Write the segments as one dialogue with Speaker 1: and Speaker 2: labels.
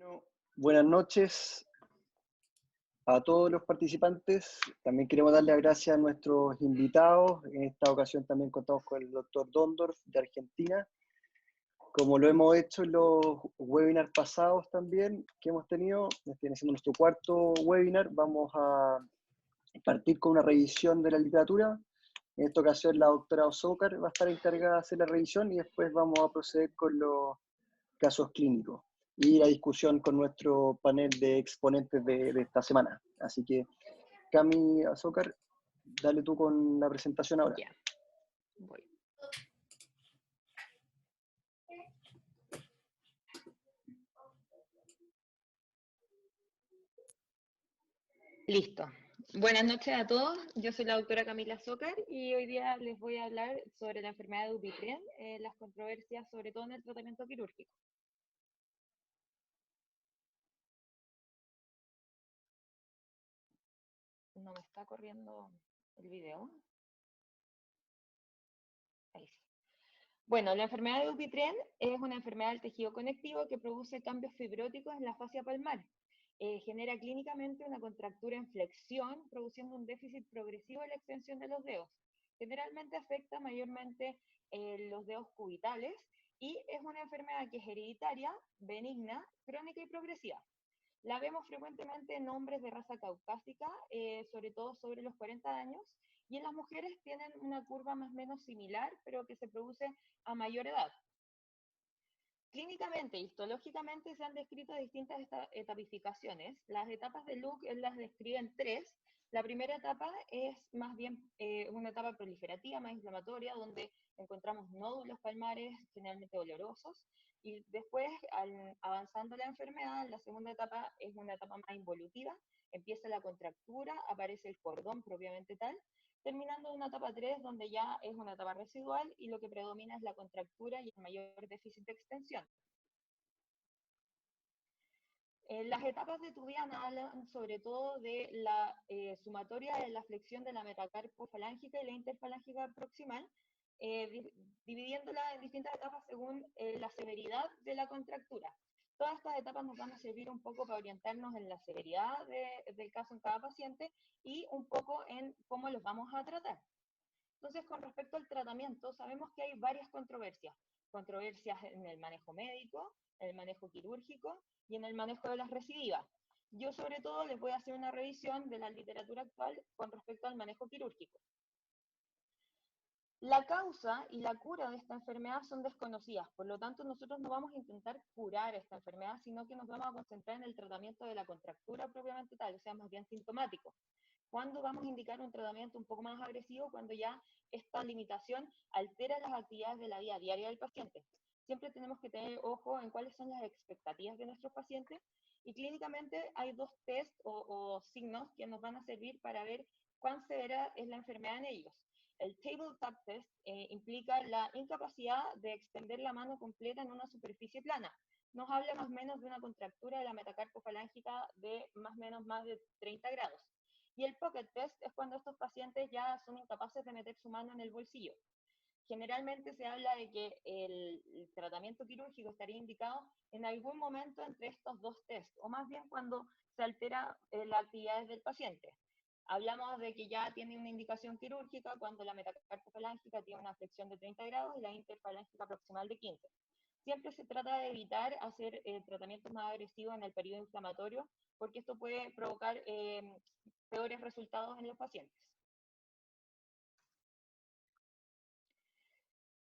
Speaker 1: Bueno, buenas noches a todos los participantes. También queremos darle las gracias a nuestros invitados. En esta ocasión también contamos con el doctor Dondorf de Argentina. Como lo hemos hecho en los webinars pasados también que hemos tenido, este siendo nuestro cuarto webinar, vamos a partir con una revisión de la literatura. En esta ocasión la doctora Osócar va a estar encargada de hacer la revisión y después vamos a proceder con los casos clínicos y la discusión con nuestro panel de exponentes de esta semana. Así que, Cami Azócar, dale tú con la presentación ahora.
Speaker 2: Ya, voy. Listo. Buenas noches a todos. Yo soy la doctora Camila Zócar y hoy día les voy a hablar sobre la enfermedad de Dupuytren, las controversias sobre todo en el tratamiento quirúrgico. No me está corriendo el video. Ahí sí. Bueno, la enfermedad de Dupuytren es una enfermedad del tejido conectivo que produce cambios fibróticos en la fascia palmar. Genera clínicamente una contractura en flexión, produciendo un déficit progresivo en la extensión de los dedos. Generalmente afecta mayormente los dedos cubitales y es una enfermedad que es hereditaria, benigna, crónica y progresiva. La vemos frecuentemente en hombres de raza caucásica, sobre todo sobre los 40 años, y en las mujeres tienen una curva más o menos similar, pero que se produce a mayor edad. Clínicamente, histológicamente se han descrito distintas etapificaciones. Las etapas de Luke las describen tres. La primera etapa es más bien una etapa proliferativa, más inflamatoria, donde encontramos nódulos palmares generalmente dolorosos. Y después, avanzando la enfermedad, la segunda etapa es una etapa más involutiva. Empieza la contractura, aparece el cordón propiamente tal, terminando en una etapa 3 donde ya es una etapa residual y lo que predomina es la contractura y el mayor déficit de extensión. Las etapas de Tubiana hablan sobre todo de la sumatoria de la flexión de la metacarpofalángica y la interfalángica proximal, dividiéndola en distintas etapas según la severidad de la contractura. Todas estas etapas nos van a servir un poco para orientarnos en la severidad del caso en cada paciente y un poco en cómo los vamos a tratar. Entonces, con respecto al tratamiento, sabemos que hay varias controversias. Controversias en el manejo médico, en el manejo quirúrgico y en el manejo de las recidivas. Yo sobre todo les voy a hacer una revisión de la literatura actual con respecto al manejo quirúrgico. La causa y la cura de esta enfermedad son desconocidas, por lo tanto nosotros no vamos a intentar curar esta enfermedad, sino que nos vamos a concentrar en el tratamiento de la contractura propiamente tal, o sea, más bien sintomático. ¿Cuándo vamos a indicar un tratamiento un poco más agresivo? Cuando ya esta limitación altera las actividades de la vida diaria del paciente. Siempre tenemos que tener ojo en cuáles son las expectativas de nuestros pacientes y clínicamente hay dos test o signos que nos van a servir para ver cuán severa es la enfermedad en ellos. El tabletop test implica la incapacidad de extender la mano completa en una superficie plana. Nos habla más o menos de una contractura de la metacarpofalángica de más de 30 grados. Y el pocket test es cuando estos pacientes ya son incapaces de meter su mano en el bolsillo. Generalmente se habla de que el tratamiento quirúrgico estaría indicado en algún momento entre estos dos tests, o más bien cuando se altera las actividades del paciente. Hablamos de que ya tiene una indicación quirúrgica cuando la metacarpofalángica tiene una flexión de 30 grados y la interfalángica proximal de 15. Siempre se trata de evitar hacer tratamientos más agresivos en el periodo inflamatorio, porque esto puede provocar peores resultados en los pacientes.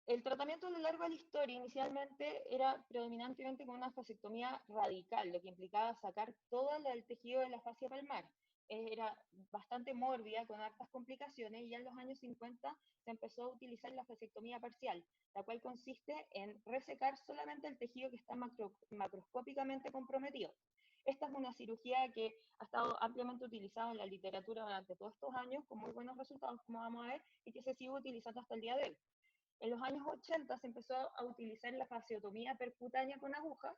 Speaker 2: El tratamiento a lo largo de la historia inicialmente era predominantemente con una fasectomía radical, lo que implicaba sacar todo el tejido de la fascia palmar. Era bastante mórbida, con hartas complicaciones, y ya en los años 50 se empezó a utilizar la fasectomía parcial, la cual consiste en resecar solamente el tejido que está macroscópicamente comprometido. Esta es una cirugía que ha estado ampliamente utilizada en la literatura durante todos estos años, con muy buenos resultados, como vamos a ver, y que se sigue utilizando hasta el día de hoy. En los años 80 se empezó a utilizar la fasciotomía percutánea con aguja,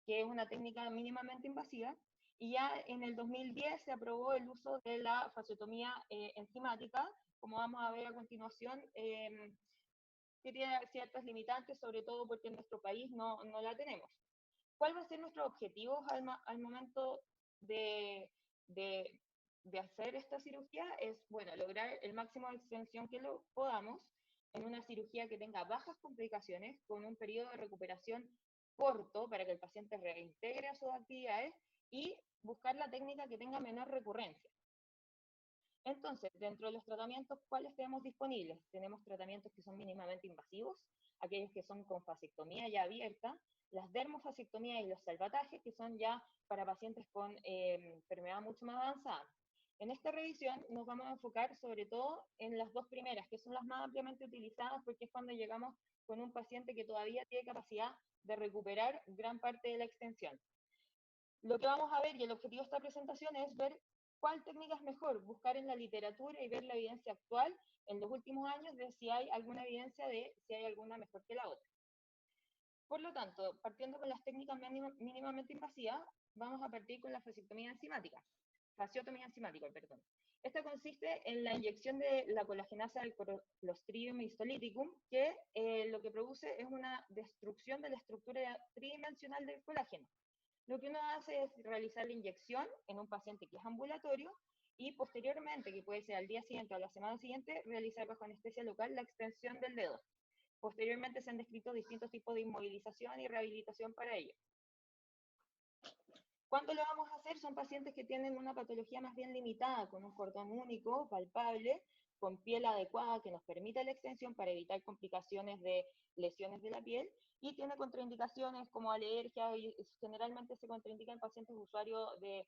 Speaker 2: que es una técnica mínimamente invasiva, y ya en el 2010 se aprobó el uso de la fasciotomía enzimática, como vamos a ver a continuación, que tiene ciertas limitantes, sobre todo porque en nuestro país no la tenemos. ¿Cuál va a ser nuestro objetivo al momento de, de, de hacer esta cirugía? Es, bueno, lograr el máximo de extensión que lo podamos en una cirugía que tenga bajas complicaciones, con un periodo de recuperación corto para que el paciente reintegre a sus actividades y buscar la técnica que tenga menor recurrencia. Entonces, dentro de los tratamientos, ¿cuáles tenemos disponibles? Tenemos tratamientos que son mínimamente invasivos, aquellos que son con fasectomía ya abierta, las dermofasectomías y los salvatajes, que son ya para pacientes con enfermedad mucho más avanzada. En esta revisión nos vamos a enfocar sobre todo en las dos primeras, que son las más ampliamente utilizadas, porque es cuando llegamos con un paciente que todavía tiene capacidad de recuperar gran parte de la extensión. Lo que vamos a ver, y el objetivo de esta presentación, es ver cuál técnica es mejor, buscar en la literatura y ver la evidencia actual en los últimos años de si hay alguna evidencia de si hay alguna mejor que la otra. Por lo tanto, partiendo con las técnicas mínimamente invasivas, vamos a partir con la fasectomía enzimática, fasciotomía enzimática, perdón. Esta consiste en la inyección de la colagenasa del Clostridium histolyticum, que lo que produce es una destrucción de la estructura tridimensional del colágeno. Lo que uno hace es realizar la inyección en un paciente que es ambulatorio y posteriormente, que puede ser al día siguiente o a la semana siguiente, realizar bajo anestesia local la extensión del dedo. Posteriormente se han descrito distintos tipos de inmovilización y rehabilitación para ello. ¿Cuándo lo vamos a hacer? Son pacientes que tienen una patología más bien limitada, con un cordón único, palpable, con piel adecuada que nos permita la extensión para evitar complicaciones de lesiones de la piel, y tiene contraindicaciones como alergia, y generalmente se contraindica en pacientes usuarios de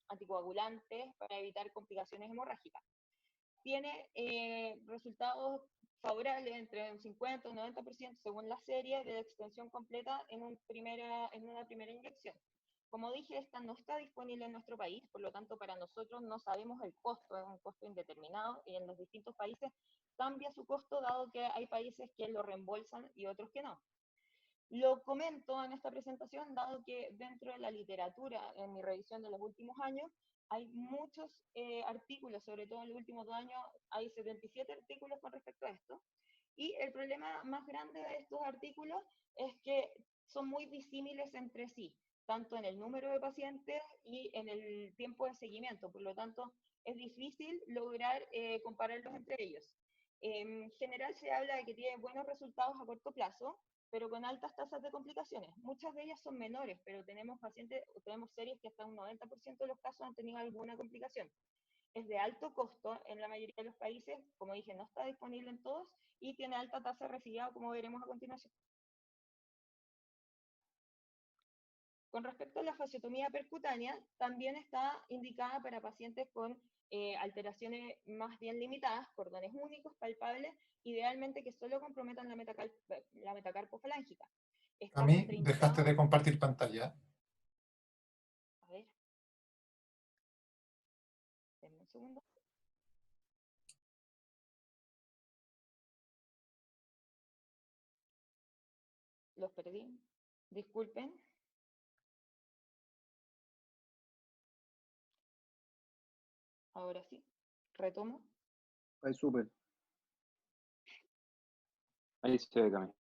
Speaker 2: anticoagulantes para evitar complicaciones hemorrágicas. Tiene resultados favorables entre un 50 y un 90% según la serie de extensión completa en una primera inyección. Como dije, esta no está disponible en nuestro país, por lo tanto para nosotros no sabemos el costo, es un costo indeterminado y en los distintos países cambia su costo dado que hay países que lo reembolsan y otros que no. Lo comento en esta presentación dado que dentro de la literatura, en mi revisión de los últimos años, hay muchos artículos, sobre todo en los últimos 2 años, hay 77 artículos con respecto a esto, y el problema más grande de estos artículos es que son muy disímiles entre sí, tanto en el número de pacientes y en el tiempo de seguimiento, por lo tanto es difícil lograr compararlos entre ellos. En general se habla de que tiene buenos resultados a corto plazo, pero con altas tasas de complicaciones. Muchas de ellas son menores, pero tenemos series que hasta un 90% de los casos han tenido alguna complicación. Es de alto costo en la mayoría de los países, como dije, no está disponible en todos, y tiene alta tasa de recidiva, como veremos a continuación. Con respecto a la fasciotomía percutánea, también está indicada para pacientes con alteraciones más bien limitadas, cordones únicos, palpables, idealmente que solo comprometan la metacarpofalángica.
Speaker 3: A
Speaker 2: Está
Speaker 3: mí, dejaste
Speaker 2: contraindicado.
Speaker 3: de compartir pantalla.
Speaker 2: A ver, denme un segundo. Los perdí. Disculpen. Ahora sí. Retomo.
Speaker 1: Ahí súper.
Speaker 4: Ahí se ve, Cami.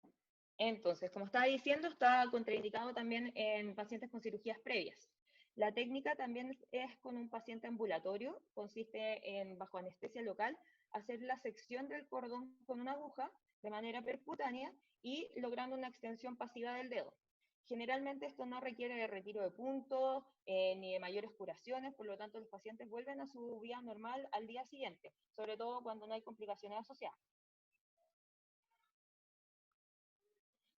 Speaker 2: Entonces, como estaba diciendo, está contraindicado también en pacientes con cirugías previas. La técnica también es con un paciente ambulatorio, consiste en, bajo anestesia local, hacer la sección del cordón con una aguja de manera percutánea y logrando una extensión pasiva del dedo. Generalmente esto no requiere de retiro de puntos ni de mayores curaciones, por lo tanto los pacientes vuelven a su vida normal al día siguiente, sobre todo cuando no hay complicaciones asociadas.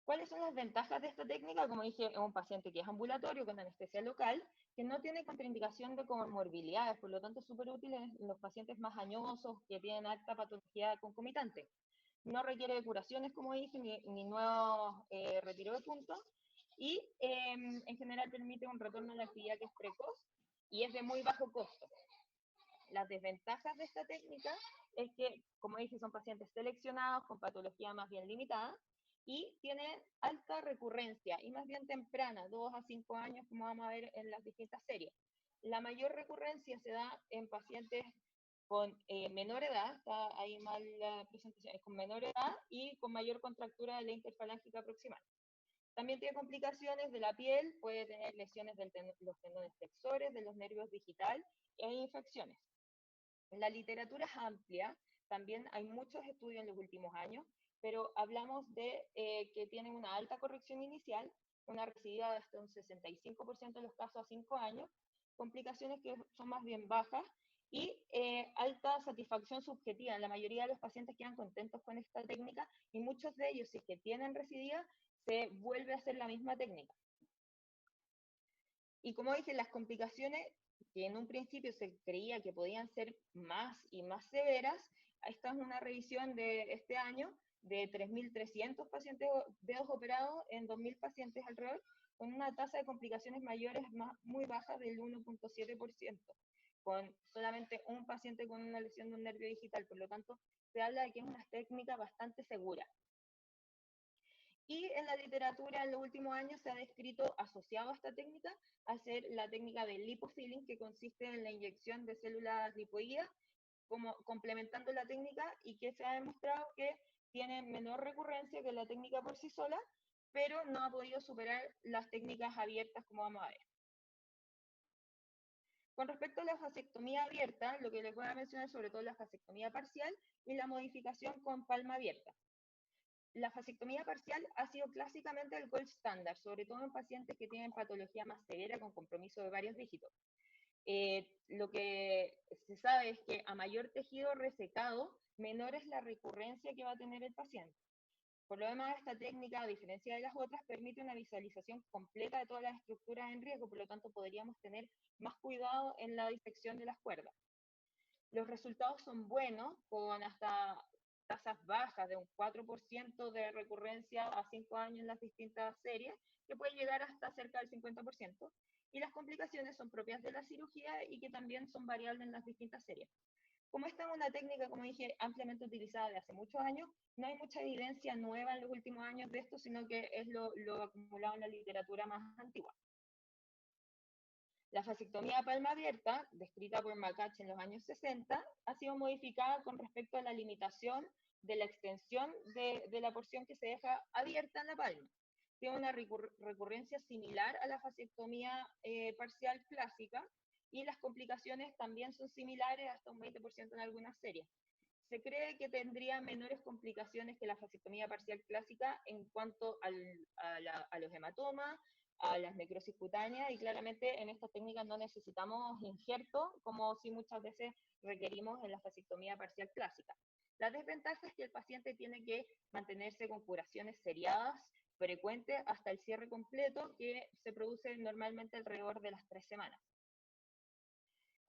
Speaker 2: ¿Cuáles son las ventajas de esta técnica? Como dije, es un paciente que es ambulatorio con anestesia local, que no tiene contraindicación de comorbilidades, por lo tanto es súper útil en los pacientes más añosos que tienen alta patología concomitante. No requiere de curaciones, como dije, ni nuevos retiro de puntos, y en general permite un retorno a la actividad que es precoz y es de muy bajo costo. Las desventajas de esta técnica es que, como dije, son pacientes seleccionados con patología más bien limitada y tienen alta recurrencia y más bien temprana, 2 a 5 años, como vamos a ver en las distintas series. La mayor recurrencia se da en pacientes con menor edad, está ahí mal la presentación, es con menor edad y con mayor contractura de la interfalángica proximal. También tiene complicaciones de la piel, puede tener lesiones de los tendones flexores, de los nervios digital e infecciones. La literatura es amplia, también hay muchos estudios en los últimos años, pero hablamos de que tienen una alta corrección inicial, una recidiva de hasta un 65% de los casos a 5 años, complicaciones que son más bien bajas, y alta satisfacción subjetiva. La mayoría de los pacientes quedan contentos con esta técnica, y muchos de ellos, si es que tienen recidiva, se vuelve a hacer la misma técnica. Y como dije, las complicaciones que en un principio se creía que podían ser más y más severas, esta es una revisión de este año de 3.300 pacientes dedos operados en 2.000 pacientes alrededor, con una tasa de complicaciones mayores muy baja del 1.7%, con solamente un paciente con una lesión de un nervio digital. Por lo tanto, se habla de que es una técnica bastante segura. Y en la literatura en los últimos años se ha descrito, asociado a esta técnica, hacer la técnica del lipofilling, que consiste en la inyección de células lipoídas, como complementando la técnica, y que se ha demostrado que tiene menor recurrencia que la técnica por sí sola, pero no ha podido superar las técnicas abiertas, como vamos a ver. Con respecto a la vasectomía abierta, lo que les voy a mencionar sobre todo la vasectomía parcial y la modificación con palma abierta. La vasectomía parcial ha sido clásicamente el gold standard, sobre todo en pacientes que tienen patología más severa con compromiso de varios dígitos. Lo que se sabe es que a mayor tejido resecado, menor es la recurrencia que va a tener el paciente. Por lo demás, esta técnica, a diferencia de las otras, permite una visualización completa de todas las estructuras en riesgo, por lo tanto podríamos tener más cuidado en la disección de las cuerdas. Los resultados son buenos, con hasta tasas bajas de un 4% de recurrencia a 5 años en las distintas series, que puede llegar hasta cerca del 50%, y las complicaciones son propias de la cirugía y que también son variables en las distintas series. Como esta es una técnica, como dije, ampliamente utilizada de hace muchos años, no hay mucha evidencia nueva en los últimos años de esto, sino que es lo acumulado en la literatura más antigua. La vasectomía palma abierta, descrita por Makach en los años 60, ha sido modificada con respecto a la limitación de la extensión de la porción que se deja abierta en la palma. Tiene una recurrencia similar a la vasectomía parcial clásica, y las complicaciones también son similares, hasta un 20% en algunas series. Se cree que tendría menores complicaciones que la vasectomía parcial clásica en cuanto a los hematomas, a las necrosis cutáneas, y claramente en estas técnicas no necesitamos injerto, como si muchas veces requerimos en la vasectomía parcial clásica. La desventaja es que el paciente tiene que mantenerse con curaciones seriadas frecuentes hasta el cierre completo, que se produce normalmente alrededor de las 3 semanas.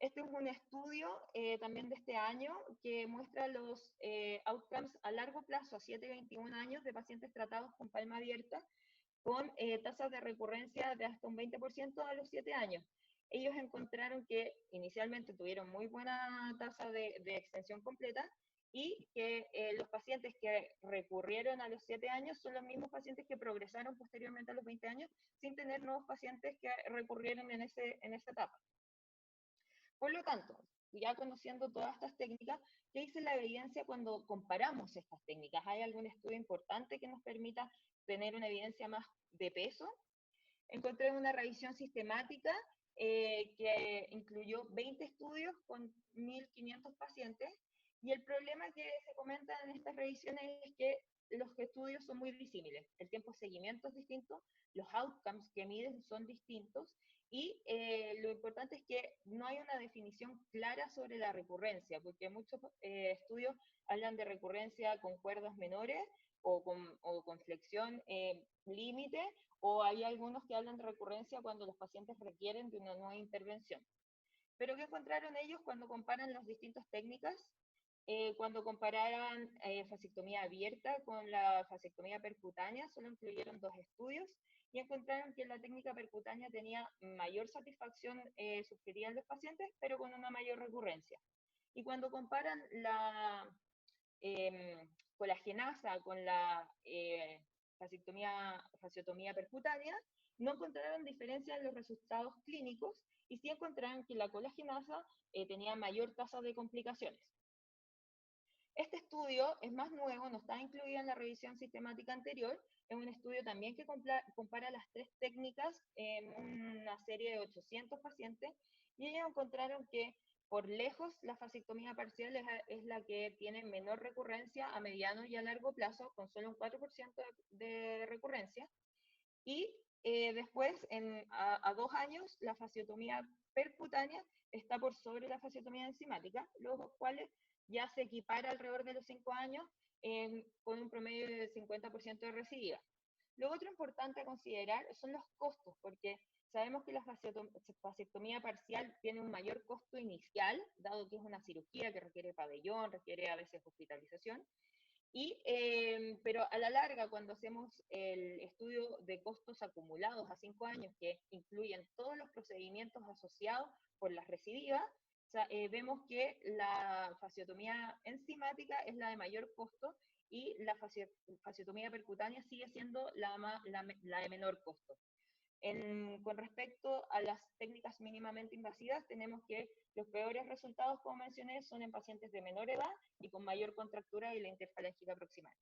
Speaker 2: Este es un estudio también de este año que muestra los outcomes a largo plazo, a 7 y 21 años, de pacientes tratados con palma abierta, con tasas de recurrencia de hasta un 20% a los 7 años. Ellos encontraron que inicialmente tuvieron muy buena tasa de extensión completa, y que los pacientes que recurrieron a los 7 años son los mismos pacientes que progresaron posteriormente a los 20 años, sin tener nuevos pacientes que recurrieron en esa etapa. Por lo tanto, ya conociendo todas estas técnicas, ¿qué dice la evidencia cuando comparamos estas técnicas? ¿Hay algún estudio importante que nos permita tener una evidencia más de peso? Encontré una revisión sistemática que incluyó 20 estudios con 1.500 pacientes, y el problema que se comenta en estas revisiones es que los estudios son muy disímiles. El tiempo de seguimiento es distinto, los outcomes que miden son distintos, y lo importante es que no hay una definición clara sobre la recurrencia, porque muchos estudios hablan de recurrencia con cuerdas menores o con flexión límite, o hay algunos que hablan de recurrencia cuando los pacientes requieren de una nueva intervención. Pero ¿qué encontraron ellos cuando comparan las distintas técnicas? Cuando comparaban vasectomía abierta con la vasectomía percutánea, solo incluyeron 2 estudios, y encontraron que la técnica percutánea tenía mayor satisfacción subjetiva en los pacientes, pero con una mayor recurrencia. Y cuando comparan la colagenasa con la vasectomía percutánea, no encontraron diferencia en los resultados clínicos, y sí encontraron que la colagenasa tenía mayor tasa de complicaciones. Este estudio es más nuevo, no está incluido en la revisión sistemática anterior, es un estudio también que compara las 3 técnicas en una serie de 800 pacientes, y ellos encontraron que por lejos la fasectomía parcial es la que tiene menor recurrencia a mediano y a largo plazo, con solo un 4% de recurrencia, y después, a 2 años, la fasciotomía percutánea está por sobre la fasciotomía enzimática, los cuales ya se equipara alrededor de los 5 años con un promedio de 50% de recidiva. Lo otro importante a considerar son los costos, porque sabemos que la fasectomía parcial tiene un mayor costo inicial, dado que es una cirugía que requiere pabellón, requiere a veces hospitalización, pero a la larga, cuando hacemos el estudio de costos acumulados a 5 años, que incluyen todos los procedimientos asociados por las recidivas, vemos que la fasciotomía enzimática es la de mayor costo y la fasciotomía percutánea sigue siendo la de menor costo. Con respecto a las técnicas mínimamente invasivas, tenemos que los peores resultados, como mencioné, son en pacientes de menor edad y con mayor contractura de la interfalángica proximal.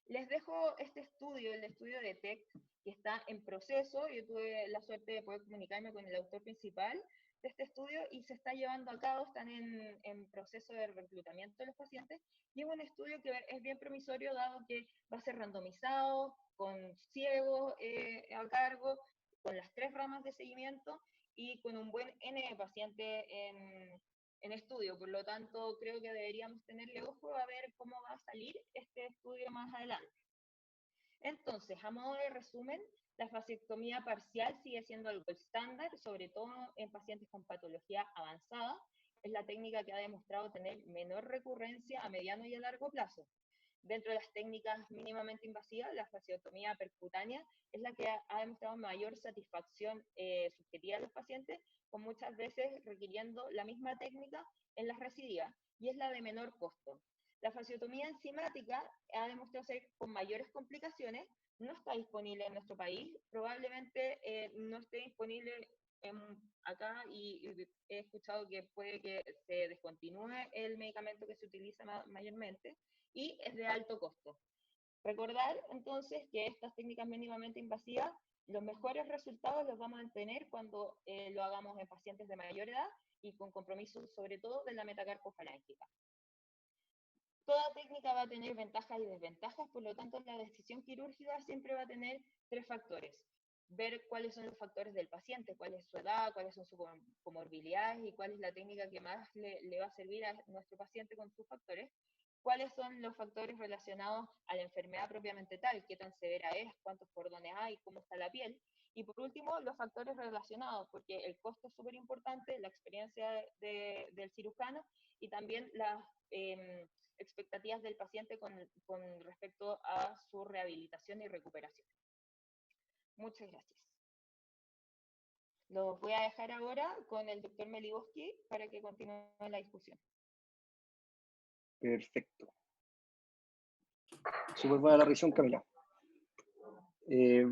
Speaker 2: Les dejo este estudio, el estudio de TEC, que está en proceso. Yo tuve la suerte de poder comunicarme con el autor principal de este estudio y se está llevando a cabo, están en proceso de reclutamiento de los pacientes, y es un estudio que es bien promisorio, dado que va a ser randomizado, con ciegos a cargo, con las 3 ramas de seguimiento y con un buen N de pacientes en estudio. Por lo tanto, creo que deberíamos tenerle ojo a ver cómo va a salir este estudio más adelante. Entonces, a modo de resumen, la fasectomía parcial sigue siendo algo estándar, sobre todo en pacientes con patología avanzada. Es la técnica que ha demostrado tener menor recurrencia a mediano y a largo plazo. Dentro de las técnicas mínimamente invasivas, la fasciotomía percutánea es la que ha demostrado mayor satisfacción subjetiva de los pacientes, con muchas veces requiriendo la misma técnica en las recidivas, y es la de menor costo. La fasciotomía enzimática ha demostrado ser con mayores complicaciones, no está disponible en nuestro país, probablemente no esté disponible acá, y he escuchado que puede que se descontinúe el medicamento que se utiliza mayormente, y es de alto costo. Recordar entonces que estas técnicas mínimamente invasivas, los mejores resultados los vamos a tener cuando lo hagamos en pacientes de mayor edad y con compromiso sobre todo de la metacarpofalángica. Toda técnica va a tener ventajas y desventajas, por lo tanto la decisión quirúrgica siempre va a tener 3 factores. Ver cuáles son los factores del paciente, cuál es su edad, cuáles son sus comorbilidades y cuál es la técnica que más le va a servir a nuestro paciente con sus factores. Cuáles son los factores relacionados a la enfermedad propiamente tal, qué tan severa es, cuántos cordones hay, cómo está la piel. Y por último, los factores relacionados, porque el costo es súper importante, la experiencia del cirujano y también las expectativas del paciente con respecto a su rehabilitación y recuperación. Muchas gracias. Los voy a dejar ahora con el doctor Meliboski para que continúe la discusión.
Speaker 1: Perfecto. Súper buena la revisión, Camila.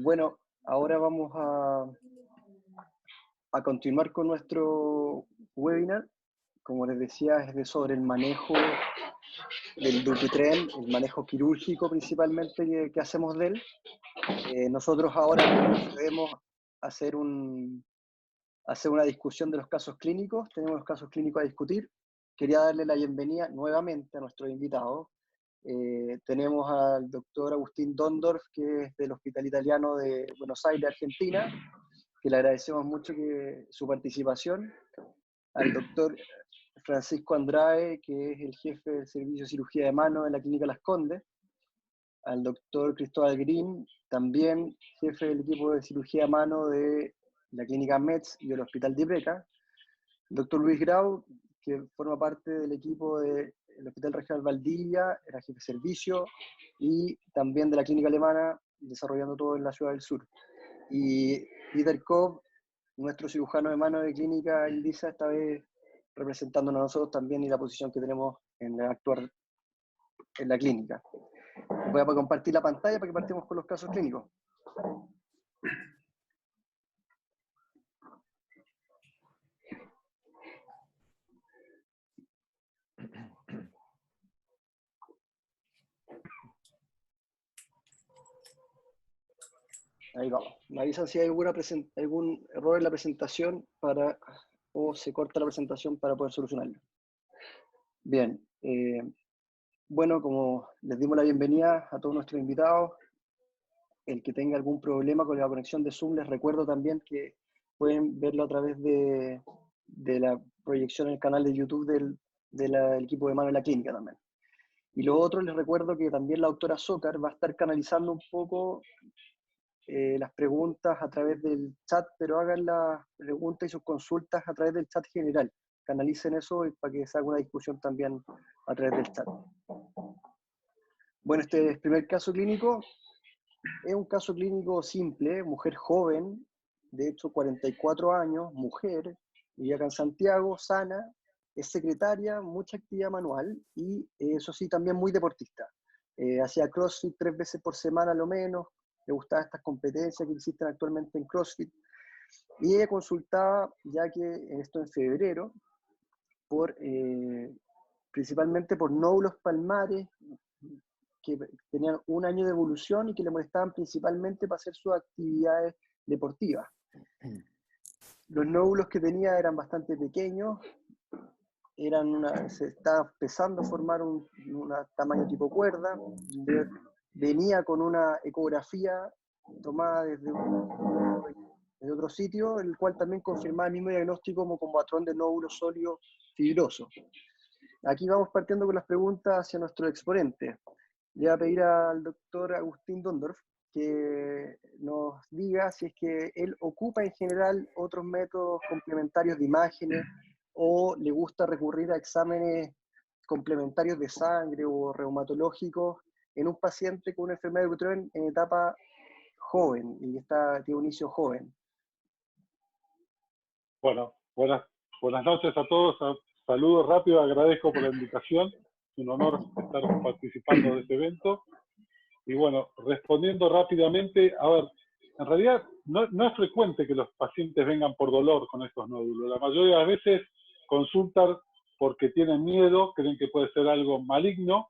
Speaker 1: Bueno, ahora vamos a continuar con nuestro webinar. Como les decía, es sobre el manejo del Dupuytren, el manejo quirúrgico principalmente que hacemos de él. Nosotros ahora procedemos a hacer una discusión de los casos clínicos. Tenemos los casos clínicos a discutir. Quería darle la bienvenida nuevamente a nuestros invitados. Tenemos al doctor Agustín Dondorf, que es del Hospital Italiano de Buenos Aires, Argentina, que le agradecemos mucho su participación. Al doctor Francisco Andrade, que es el jefe del servicio de cirugía de mano en la Clínica Las Condes. Al doctor Cristóbal Green, también jefe del equipo de cirugía de mano de la Clínica Metz y del Hospital de Ipreca. El doctor Luis Grau, que forma parte del equipo del Hospital Regional Valdivia, era jefe de servicio, y también de la Clínica Alemana, desarrollando todo en la Ciudad del Sur. Y Peter Kopp, nuestro cirujano de mano de Clínica Indisa, esta vez representándonos a nosotros también y la posición que tenemos en actuar en la clínica. Voy a compartir la pantalla para que partamos con los casos clínicos. Ahí vamos. Me avisan si hay algún error en la presentación o se corta la presentación para poder solucionarlo. Bien. Bueno, como les dimos la bienvenida a todos nuestros invitados, el que tenga algún problema con la conexión de Zoom, les recuerdo también que pueden verlo a través de la proyección en el canal de YouTube del equipo de mano de la clínica también. Y lo otro, les recuerdo que también la doctora Zócar va a estar canalizando un poco las preguntas a través del chat, pero hagan las preguntas y sus consultas a través del chat general. Canalicen eso para que se haga una discusión también a través del chat. Bueno, este primer caso clínico es un caso clínico simple, mujer joven, de hecho 44 años, mujer, vive acá en Santiago, sana, es secretaria, mucha actividad manual y eso sí, también muy deportista. Hacía CrossFit 3 veces por semana lo menos, le gustaban estas competencias que existen actualmente en CrossFit. Y ella consultaba, ya que esto en febrero, principalmente por nódulos palmares, que tenían un año de evolución y que le molestaban principalmente para hacer sus actividades deportivas. Los nódulos que tenía eran bastante pequeños, se estaba empezando a formar un tamaño tipo cuerda, venía con una ecografía tomada desde otro sitio, el cual también confirmaba el mismo diagnóstico como patrón de nódulo sólido fibroso. Aquí vamos partiendo con las preguntas hacia nuestro exponente. Le voy a pedir al doctor Agustín Dondorf que nos diga si es que él ocupa en general otros métodos complementarios de imágenes o le gusta recurrir a exámenes complementarios de sangre o reumatológicos en un paciente con una enfermedad de Dupuytren en etapa joven y tiene un inicio joven.
Speaker 3: Bueno, buenas noches a todos. Saludos rápido, agradezco por la invitación. Es un honor estar participando de este evento. Y bueno, respondiendo rápidamente, a ver, en realidad no es frecuente que los pacientes vengan por dolor con estos nódulos. La mayoría de las veces consultan porque tienen miedo, creen que puede ser algo maligno,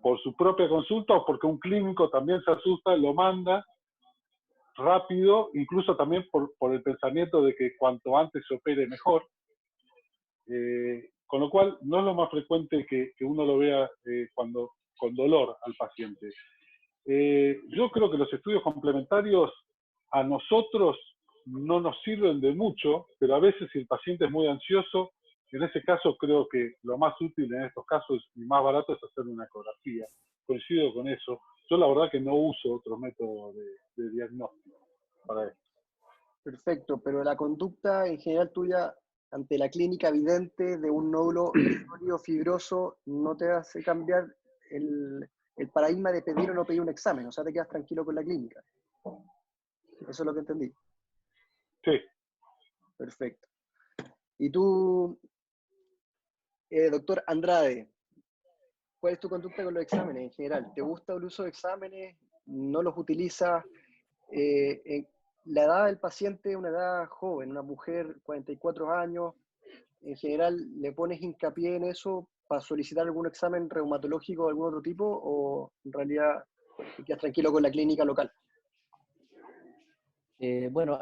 Speaker 3: por su propia consulta o porque un clínico también se asusta, lo manda rápido, incluso también por el pensamiento de que cuanto antes se opere mejor. Con lo cual, no es lo más frecuente que uno lo vea con dolor al paciente. Yo creo que los estudios complementarios a nosotros no nos sirven de mucho, pero a veces si el paciente es muy ansioso, en ese caso creo que lo más útil en estos casos y más barato es hacer una ecografía. Coincido con eso. Yo la verdad que no uso otro método de diagnóstico para esto.
Speaker 1: Perfecto, pero la conducta en general tuya ante la clínica evidente de un nódulo sólido fibroso no te hace cambiar el paradigma de pedir o no pedir un examen, o sea, te quedas tranquilo con la clínica. Eso es lo que entendí.
Speaker 3: Sí.
Speaker 1: Perfecto. Y tú, doctor Andrade, ¿cuál es tu conducta con los exámenes en general? ¿Te gusta el uso de exámenes? ¿No los utilizas? La edad del paciente es una edad joven, una mujer, 44 años. En general, ¿le pones hincapié en eso para solicitar algún examen reumatológico de algún otro tipo o en realidad te quedas tranquilo con la clínica local?
Speaker 5: Bueno,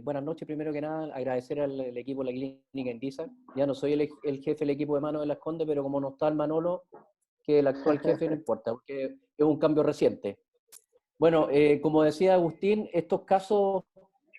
Speaker 5: buenas noches primero que nada, agradecer al equipo de la clínica Indisa. Ya no soy el jefe del equipo de Mano de Las Condes, pero como no está el Manolo, que el actual jefe no importa, porque es un cambio reciente. Bueno, como decía Agustín, estos casos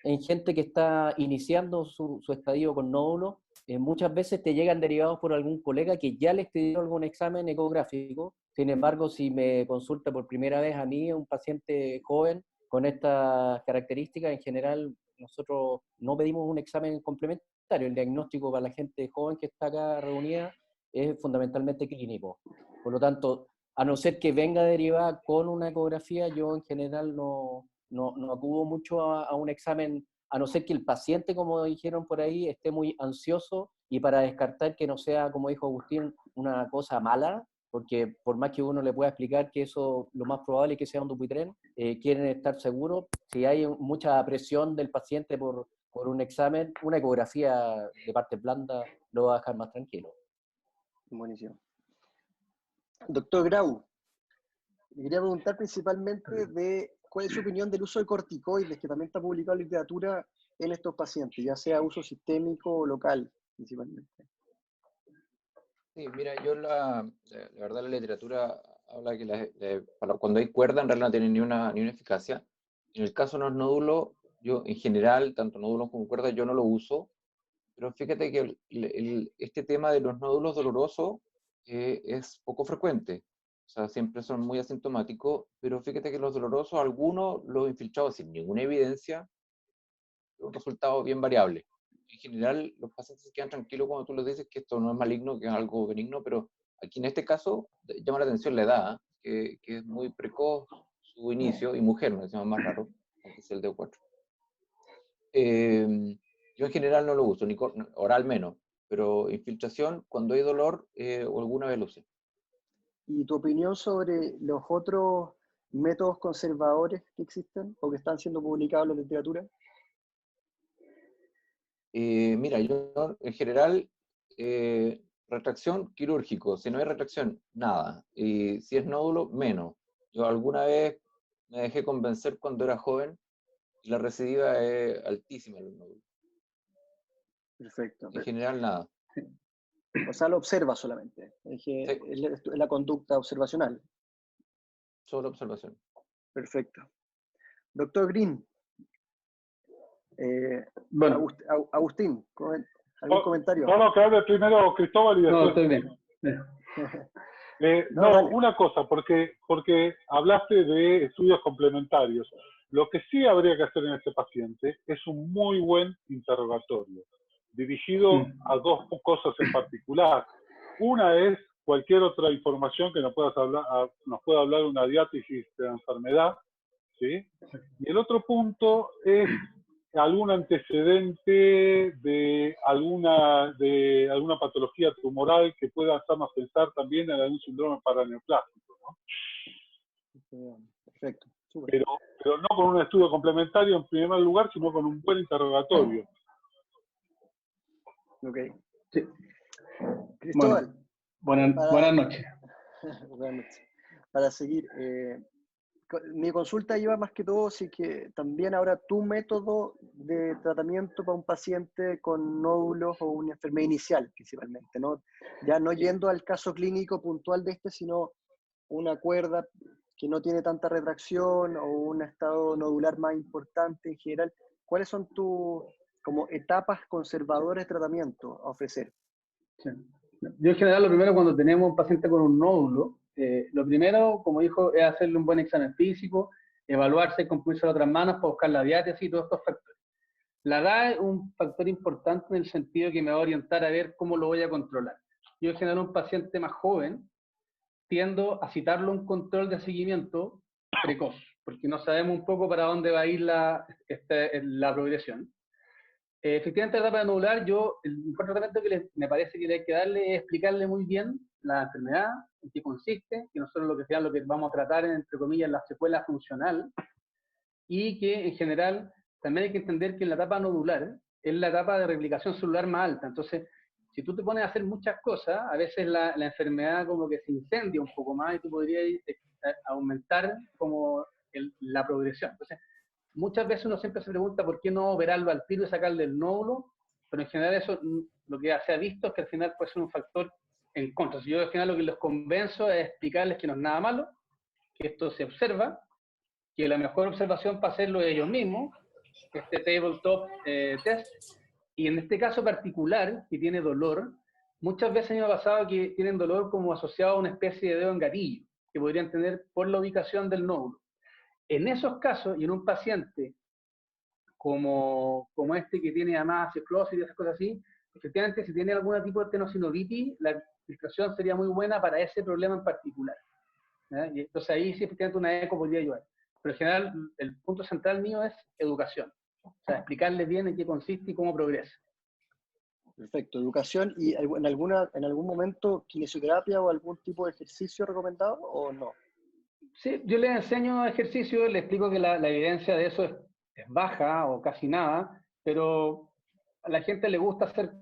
Speaker 5: en gente que está iniciando su estadio con nódulos, muchas veces te llegan derivados por algún colega que ya les pidió algún examen ecográfico. Sin embargo, si me consulta por primera vez a mí, un paciente joven con estas características, en general nosotros no pedimos un examen complementario. El diagnóstico para la gente joven que está acá reunida es fundamentalmente clínico. Por lo tanto, a no ser que venga derivada con una ecografía, yo en general no acudo mucho a un examen, a no ser que el paciente, como dijeron por ahí, esté muy ansioso y para descartar que no sea, como dijo Agustín, una cosa mala, porque por más que uno le pueda explicar que eso lo más probable es que sea un Dupuytren, quieren estar seguros. Si hay mucha presión del paciente por un examen, una ecografía de parte blanda lo va a dejar más tranquilo.
Speaker 1: Buenísimo. Doctor Grau, le quería preguntar principalmente de ¿cuál es su opinión del uso de corticoides, que también está publicado en literatura en estos pacientes, ya sea uso sistémico o local, principalmente?
Speaker 4: Sí, mira, la verdad la literatura habla que cuando hay cuerda en realidad no tiene ni una eficacia. En el caso de los nódulos, yo en general, tanto nódulos como cuerdas, yo no lo uso, pero fíjate que este tema de los nódulos dolorosos es poco frecuente. O sea, siempre son muy asintomáticos, pero fíjate que los dolorosos, algunos los infiltrados sin ninguna evidencia, un resultado bien variable. En general, los pacientes se quedan tranquilos cuando tú les dices que esto no es maligno, que es algo benigno, pero aquí en este caso llama la atención la edad, que es muy precoz su inicio, y mujer, no es más raro, aunque es el D4. Yo en general no lo uso, ni oral menos, pero infiltración, cuando hay dolor, o alguna vez lo usé.
Speaker 1: ¿Y tu opinión sobre los otros métodos conservadores que existen o que están siendo publicados en la literatura?
Speaker 4: Mira, yo en general, retracción quirúrgico, si no hay retracción, nada. Y si es nódulo, menos. Yo alguna vez me dejé convencer cuando era joven y la recidiva es altísima en los nódulos.
Speaker 1: Perfecto.
Speaker 4: En general, nada.
Speaker 1: O sea, lo observa solamente.
Speaker 4: Sí,
Speaker 1: Es la conducta observacional.
Speaker 4: solo observación.
Speaker 1: Perfecto. Doctor Green,
Speaker 6: Bueno,
Speaker 1: Agustín, ¿algún comentario?
Speaker 3: No, que hable primero Cristóbal y
Speaker 6: no,
Speaker 3: después.
Speaker 6: estoy bien.
Speaker 3: No, una cosa, porque hablaste de estudios complementarios. Lo que sí habría que hacer en este paciente es un muy buen interrogatorio, dirigido a dos cosas en particular. Una es cualquier otra información que nos pueda hablar de una diátesis de la enfermedad, ¿sí? Y el otro punto es algún antecedente de alguna patología tumoral que pueda hacernos pensar también en algún síndrome paraneoplásico, ¿no?
Speaker 1: Perfecto. Super.
Speaker 3: Pero no con un estudio complementario en primer lugar, sino con un buen interrogatorio.
Speaker 1: Ok.
Speaker 6: Sí.
Speaker 1: Cristóbal.
Speaker 6: Bueno, buenas noches.
Speaker 1: Buenas noches. Para seguir, mi consulta iba más que todo, sí, que también ahora tu método de tratamiento para un paciente con nódulos o una enfermedad inicial, principalmente, ¿no? Ya no yendo al caso clínico puntual de sino una cuerda que no tiene tanta retracción o un estado nodular más importante en general. ¿Cuáles son tus como etapas conservadoras de tratamiento a ofrecer?
Speaker 6: Sí. Yo en general lo primero cuando tenemos un paciente con un nódulo, lo primero, como dijo, es hacerle un buen examen físico, evaluarse con pulso de otras manos para buscar la diátesis y todos estos factores. La edad es un factor importante en el sentido que me va a orientar a ver cómo lo voy a controlar. Yo en general un paciente más joven tiendo a citarlo a un control de seguimiento precoz, porque no sabemos un poco para dónde va a ir la progresión. Efectivamente, la etapa nodular, el mejor tratamiento que me parece que le hay que darle es explicarle muy bien la enfermedad, en qué consiste, que nosotros lo que vamos a tratar, entre comillas, la secuela funcional, y que en general también hay que entender que en la etapa nodular es la etapa de replicación celular más alta. Entonces, si tú te pones a hacer muchas cosas, a veces la enfermedad como que se incendia un poco más y tú podrías aumentar como la progresión. Entonces, muchas veces uno siempre se pregunta por qué no operarlo al tiro y sacarle el nódulo, pero en general eso lo que se ha visto es que al final puede ser un factor en contra. Si yo al final lo que les convenzo es explicarles que no es nada malo, que esto se observa, que la mejor observación para hacerlo es ellos mismos, este tabletop test, y en este caso particular, que tiene dolor, muchas veces me ha pasado que tienen dolor como asociado a una especie de dedo en gatillo, que podrían tener por la ubicación del nódulo. En esos casos, y en un paciente como este que tiene además cefalosis y esas cosas así, efectivamente si tiene algún tipo de tenosynovitis, la filtración sería muy buena para ese problema en particular. Y entonces ahí sí efectivamente una eco podría ayudar. Pero en general el punto central mío es educación. O sea, explicarles bien en qué consiste y cómo progresa.
Speaker 1: Perfecto, educación. ¿Y en algún momento kinesioterapia o algún tipo de ejercicio recomendado o no?
Speaker 6: Sí, yo les enseño ejercicio, les explico que la evidencia de eso es baja o casi nada, pero a la gente le gusta hacer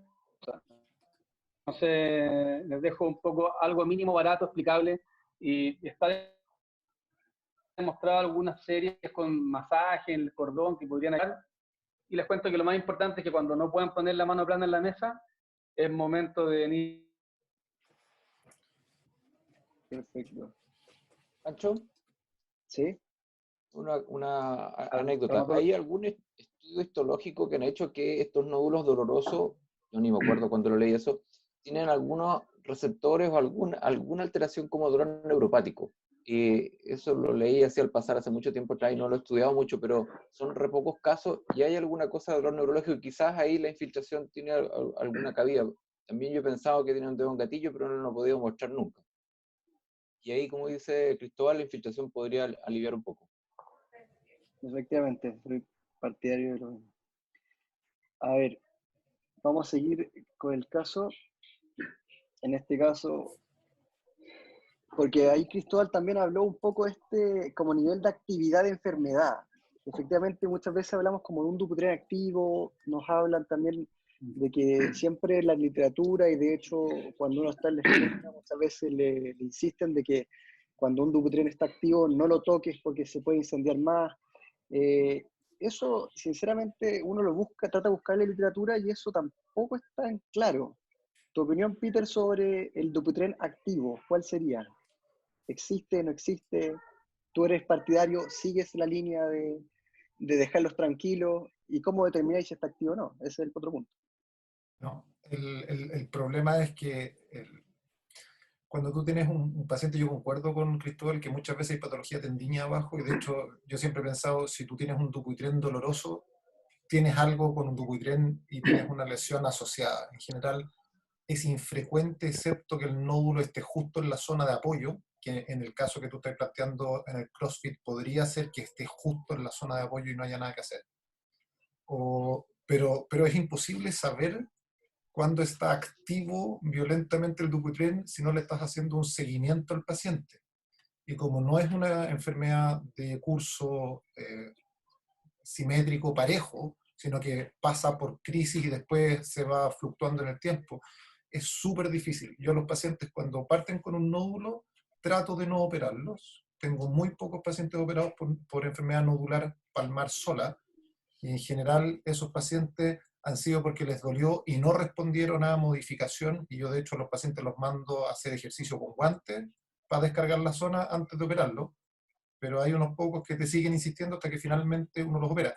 Speaker 6: cosas. Entonces les dejo un poco algo mínimo, barato, explicable, y está mostrado algunas series con masaje en el cordón que podrían ayudar. Y les cuento que lo más importante es que cuando no puedan poner la mano plana en la mesa, es momento de venir.
Speaker 1: Perfecto.
Speaker 4: Pancho,
Speaker 1: ¿Sí?
Speaker 4: una
Speaker 6: Al
Speaker 4: anécdota.
Speaker 6: traumatólogo.
Speaker 4: ¿Hay algún estudio histológico que han hecho que estos nódulos dolorosos, yo ni me acuerdo cuando lo leí eso, tienen algunos receptores o alguna alteración como dolor neuropático? Eso lo leí así al pasar hace mucho tiempo atrás y no lo he estudiado mucho, pero son re pocos casos y hay alguna cosa de dolor neurológico y quizás ahí la infiltración tiene alguna cabida. También yo he pensado que tiene un dedo en gatillo, pero no lo he podido mostrar nunca. Y ahí, como dice Cristóbal, la infiltración podría aliviar un poco.
Speaker 1: Efectivamente, soy partidario de lo mismo. A ver, vamos a seguir con el caso. En este caso, porque ahí Cristóbal también habló un poco como nivel de actividad de enfermedad. Efectivamente, muchas veces hablamos como de un Dupuytren activo, nos hablan también de que siempre en la literatura, y de hecho cuando uno está en la escuela, muchas veces le insisten de que cuando un Dupuytren está activo no lo toques porque se puede incendiar más. Eso, sinceramente, uno lo busca, trata de buscar en la literatura y eso tampoco está en claro. Tu opinión, Peter, sobre el Dupuytren activo, ¿cuál sería? ¿Existe, no existe? ¿Tú eres partidario, sigues la línea de dejarlos tranquilos? ¿Y cómo determináis si está activo o no? Ese es el otro punto.
Speaker 7: No, el problema es que cuando tú tienes un paciente, yo concuerdo con Cristóbal que muchas veces hay patología tendiña abajo, y de hecho yo siempre he pensado, si tú tienes un Dupuytren doloroso, tienes algo con un Dupuytren y tienes una lesión asociada. En general es infrecuente, excepto que el nódulo esté justo en la zona de apoyo, que en el caso que tú estás planteando en el CrossFit podría ser que esté justo en la zona de apoyo y no haya nada que hacer. Pero es imposible saber cuándo está activo violentamente el Dupuytren si no le estás haciendo un seguimiento al paciente. Y como no es una enfermedad de curso simétrico, parejo, sino que pasa por crisis y después se va fluctuando en el tiempo, es súper difícil. Yo a los pacientes cuando parten con un nódulo, trato de no operarlos. Tengo muy pocos pacientes operados por enfermedad nodular palmar sola, y en general esos pacientes han sido porque les dolió y no respondieron a modificación, y yo de hecho a los pacientes los mando a hacer ejercicio con guantes para descargar la zona antes de operarlo, pero hay unos pocos que te siguen insistiendo hasta que finalmente uno los opera.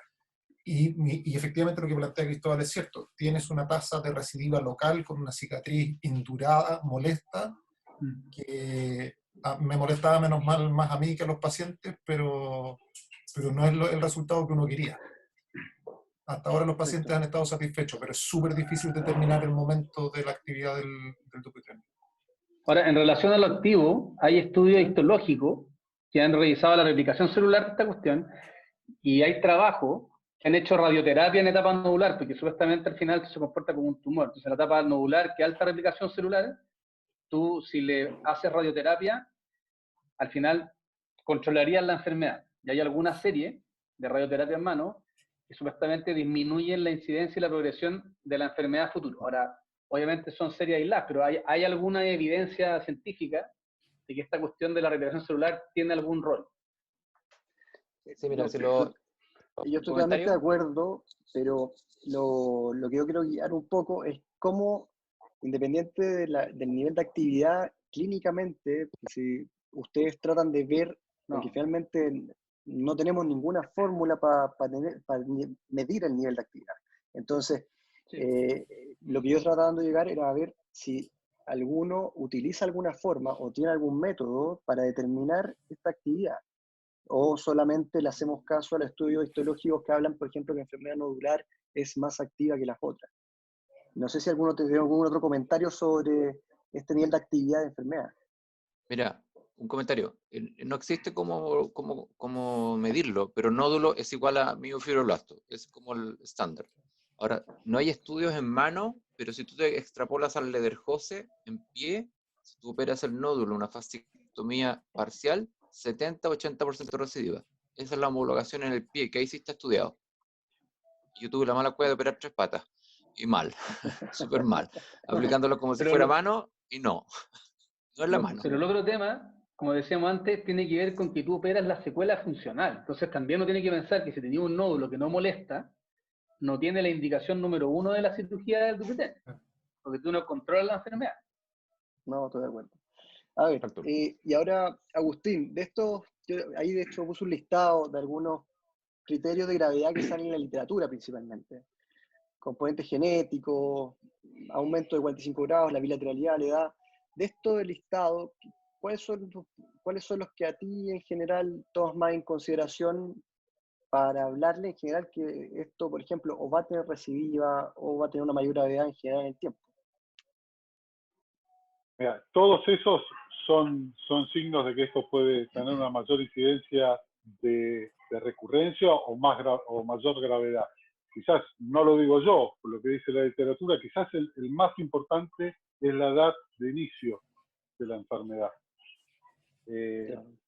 Speaker 7: Y efectivamente lo que plantea Cristóbal es cierto, tienes una tasa de recidiva local con una cicatriz indurada, molesta, que me molestaba menos mal más a mí que a los pacientes, pero no es el resultado que uno quería. Hasta ahora los pacientes han estado satisfechos, pero es súper difícil determinar el momento de la actividad del Dupuytren.
Speaker 6: Ahora, en relación a lo activo, hay estudios histológicos que han revisado la replicación celular de esta cuestión, y hay trabajos que han hecho radioterapia en etapa nodular, porque supuestamente al final se comporta como un tumor. Entonces, en la etapa nodular, que alta replicación celular, tú si le haces radioterapia, al final controlarías la enfermedad. Y hay alguna serie de radioterapia en mano que supuestamente disminuyen la incidencia y la progresión de la enfermedad futuro. Ahora, obviamente son series aisladas, pero ¿hay alguna evidencia científica de que esta cuestión de la replicación celular tiene algún rol?
Speaker 4: Sí, mira,
Speaker 1: Yo estoy totalmente de acuerdo, pero lo que yo quiero guiar un poco es cómo, independiente del nivel de actividad, clínicamente, si ustedes tratan de ver, porque finalmente no tenemos ninguna fórmula para medir el nivel de actividad. Entonces, lo que yo estaba tratando de llegar era a ver si alguno utiliza alguna forma o tiene algún método para determinar esta actividad, o solamente le hacemos caso a los estudios histológicos que hablan, por ejemplo, que la enfermedad nodular es más activa que las otras. No sé si alguno tiene algún otro comentario sobre este nivel de actividad de enfermedad.
Speaker 4: Mira, un comentario. No existe cómo medirlo, pero nódulo es igual a miofibroblasto. Es como el estándar. Ahora, no hay estudios en mano, pero si tú te extrapolas al Lederhose en pie, si tú operas el nódulo, una fascictomía parcial, 70-80% recidiva. Esa es la homologación en el pie, que ahí sí está estudiado. Yo tuve la mala cueva de operar 3 patas. Y mal, súper mal. Aplicándolo como si fuera mano, y no. No es la mano.
Speaker 6: Pero el otro tema como decíamos antes, tiene que ver con que tú operas la secuela funcional. Entonces también uno tiene que pensar que si tenía un nódulo que no molesta, no tiene la indicación número 1 de la cirugía del Dupuytren, porque tú no controlas la enfermedad.
Speaker 1: No, estoy de acuerdo. A ver,
Speaker 4: Exacto.
Speaker 1: y ahora, Agustín, de estos, ahí de hecho puse un listado de algunos criterios de gravedad que salen en la literatura principalmente. Componente genético, aumento de 45 grados, la bilateralidad, la edad. De esto del listado, ¿cuáles son los que a ti en general tomas más en consideración para hablarle en general que esto, por ejemplo, o va a tener recidiva o va a tener una mayor gravedad en general en el tiempo?
Speaker 3: Mira, todos esos son signos de que esto puede tener una mayor incidencia de recurrencia o mayor gravedad. Quizás, no lo digo yo, por lo que dice la literatura, quizás el más importante es la edad de inicio de la enfermedad.